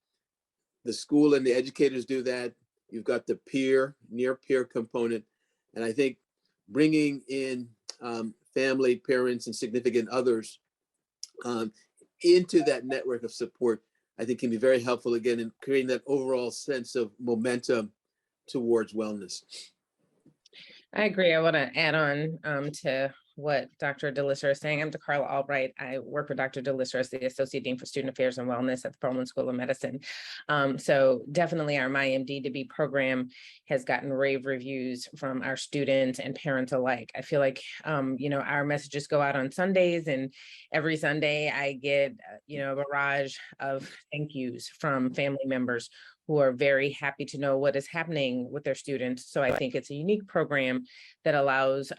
Speaker 3: school and the educators do that. You've got the near peer component. And I think bringing in family, parents, and significant others into that network of support, I think can be very helpful, again, in creating that overall sense of momentum towards wellness.
Speaker 10: I agree. I want to add on to what Dr. DeLisser is saying. I'm DeCarla Albright. I work with Dr. DeLisser as the Associate Dean for Student Affairs and Wellness at the Perelman School of Medicine. So definitely our MyMD2B program has gotten rave reviews from our students and parents alike. I feel like, our messages go out on Sundays, and every Sunday I get, a barrage of thank yous from family members who are very happy to know what is happening with their students. So I think it's a unique program that allows,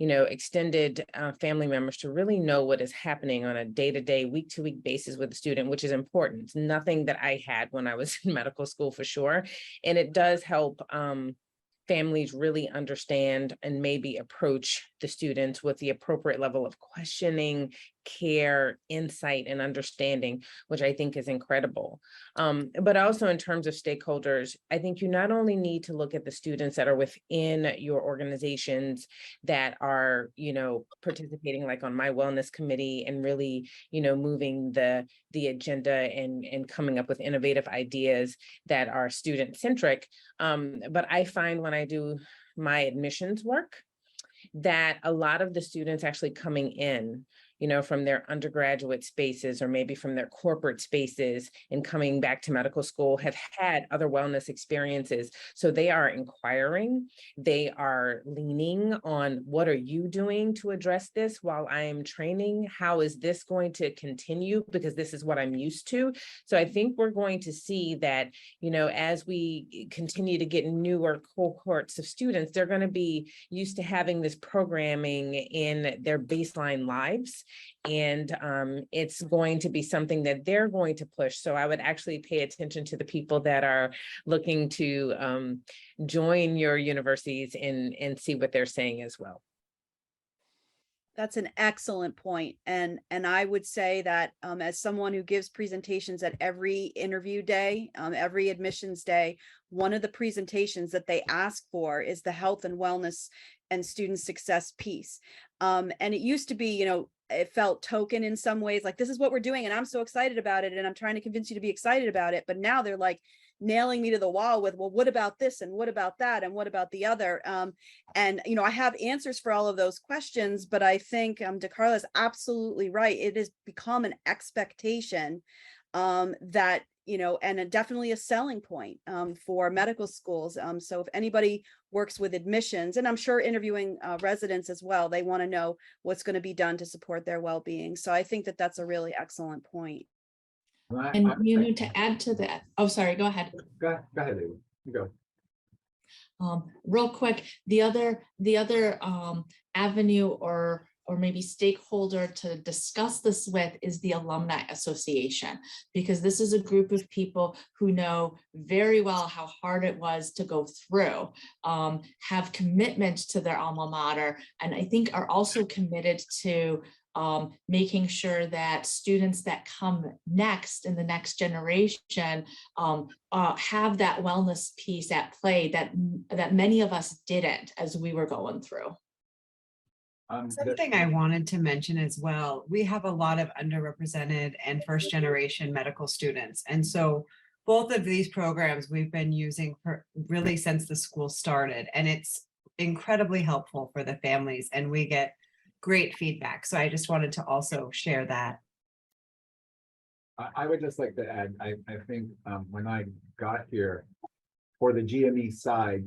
Speaker 10: extended family members to really know what is happening on a day-to-day, week-to-week basis with the student, which is important. It's nothing that I had when I was in medical school for sure. And it does help families really understand and maybe approach the students with the appropriate level of questioning, care, insight, and understanding, which I think is incredible. But also in terms of stakeholders, I think you not only need to look at the students that are within your organizations that are, participating like on my wellness committee and really, moving the agenda and coming up with innovative ideas that are student-centric. But I find when I do my admissions work that a lot of the students actually coming in, from their undergraduate spaces or maybe from their corporate spaces and coming back to medical school have had other wellness experiences. So they are inquiring, they are leaning on what are you doing to address this while I am training? How is this going to continue? Because this is what I'm used to. So I think we're going to see that, as we continue to get newer cohorts of students, they're going to be used to having this programming in their baseline lives. And it's going to be something that they're going to push. So I would actually pay attention to the people that are looking to join your universities and see what they're saying as well.
Speaker 5: That's an excellent point. And I would say that as someone who gives presentations at every interview day, every admissions day, one of the presentations that they ask for is the health and wellness and student success piece. And it used to be, it felt token in some ways, like, this is what we're doing and I'm so excited about it and I'm trying to convince you to be excited about it. But now they're like nailing me to the wall with, well, what about this and what about that and what about the other? And I have answers for all of those questions, but I think DeCarla is absolutely right. It has become an expectation that and definitely a selling point for medical schools. So if anybody works with admissions, and I'm sure interviewing residents as well, they want to know what's going to be done to support their well-being. So I think that that's a really excellent point.
Speaker 4: And to add to that, oh, sorry, go ahead.
Speaker 6: Go ahead, David. You go.
Speaker 4: Real quick, the other avenue or maybe stakeholder to discuss this with is the Alumni Association, because this is a group of people who know very well how hard it was to go through, have commitment to their alma mater, and I think are also committed to making sure that students that come next in the next generation have that wellness piece at play that many of us didn't as we were going through.
Speaker 8: Something I wanted to mention as well, we have a lot of underrepresented and first generation medical students. And so both of these programs we've been using for really since the school started, and it's incredibly helpful for the families and we get great feedback. So I just wanted to also share that.
Speaker 6: I would just like to add, I think when I got here for the GME side,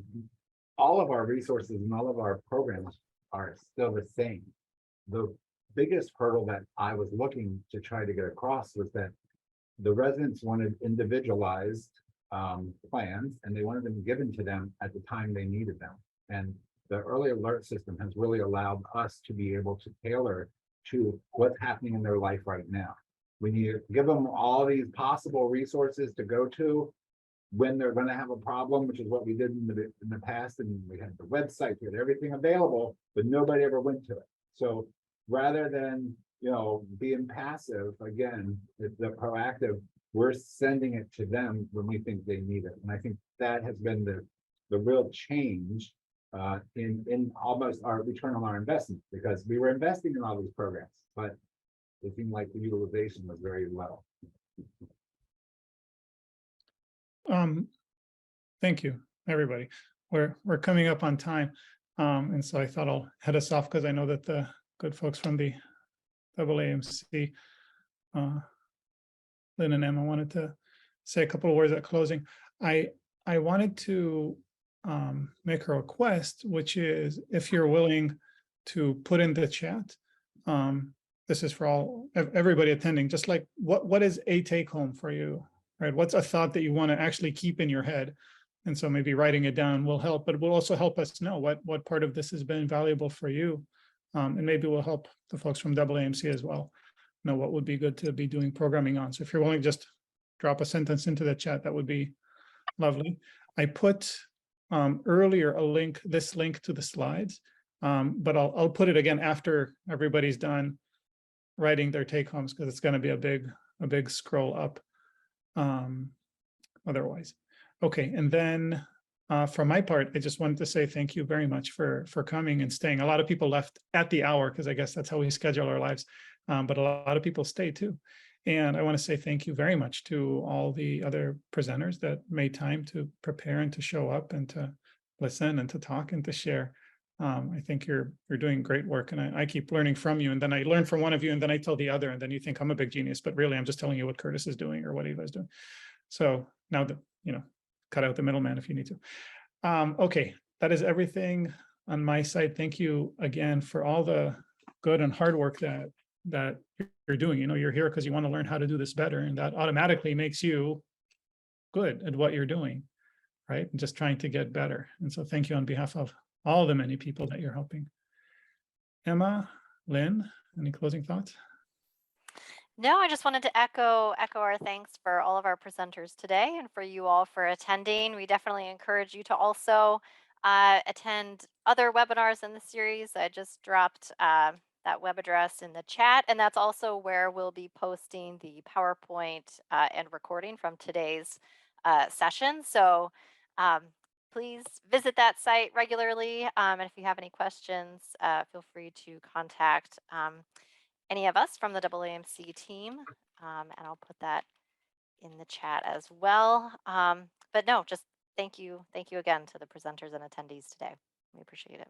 Speaker 6: all of our resources and all of our programs are still the same. The biggest hurdle that I was looking to try to get across was that the residents wanted individualized plans, and they wanted them given to them at the time they needed them. And the early alert system has really allowed us to be able to tailor to what's happening in their life right now. When you give them all these possible resources to go to when they're going to have a problem, which is what we did in the past, and we had the website, we had everything available, but nobody ever went to it. So rather than being passive, again, the proactive, we're sending it to them when we think they need it. And I think that has been the real change in almost our return on our investment, because we were investing in all these programs, but it seemed like the utilization was very low.
Speaker 2: Thank you, everybody. We're coming up on time. And so I thought I'll head us off because I know that the good folks from the AAMC, Lynn and Emma, wanted to say a couple of words at closing. I wanted to make a request, which is if you're willing to put in the chat, this is for everybody attending, just like what is a take home for you, right? What's a thought that you want to actually keep in your head? And so maybe writing it down will help, but it will also help us know what part of this has been valuable for you. And maybe will help the folks from AAMC as well know what would be good to be doing programming on. So if you're willing, just drop a sentence into the chat, that would be lovely. I put earlier this link to the slides, but I'll put it again after everybody's done writing their take homes, because it's going to be a big scroll up otherwise. Okay, and then from my part, I just wanted to say thank you very much for coming and staying. A lot of people left at the hour because I guess that's how we schedule our lives, but a lot of people stayed too. And I want to say thank you very much to all the other presenters that made time to prepare and to show up and to listen and to talk and to share. I think you're doing great work, and I keep learning from you, and then I learn from one of you, and then I tell the other, and then you think I'm a big genius, but really I'm just telling you what Curtis is doing or what Eva's doing. So now that, cut out the middleman if you need to. Okay, that is everything on my side. Thank you again for all the good and hard work that you're doing. You're here because you want to learn how to do this better, and that automatically makes you good at what you're doing, right? And just trying to get better. And so thank you on behalf of all the many people that you're helping. Emma, Lynn, any closing thoughts?
Speaker 1: No, I just wanted to echo our thanks for all of our presenters today and for you all for attending. We definitely encourage you to also attend other webinars in the series. I just dropped that web address in the chat, and that's also where we'll be posting the PowerPoint and recording from today's session. So please visit that site regularly, and if you have any questions, feel free to contact any of us from the AAMC team. And I'll put that in the chat as well. But no, just thank you again to the presenters and attendees today. We appreciate it.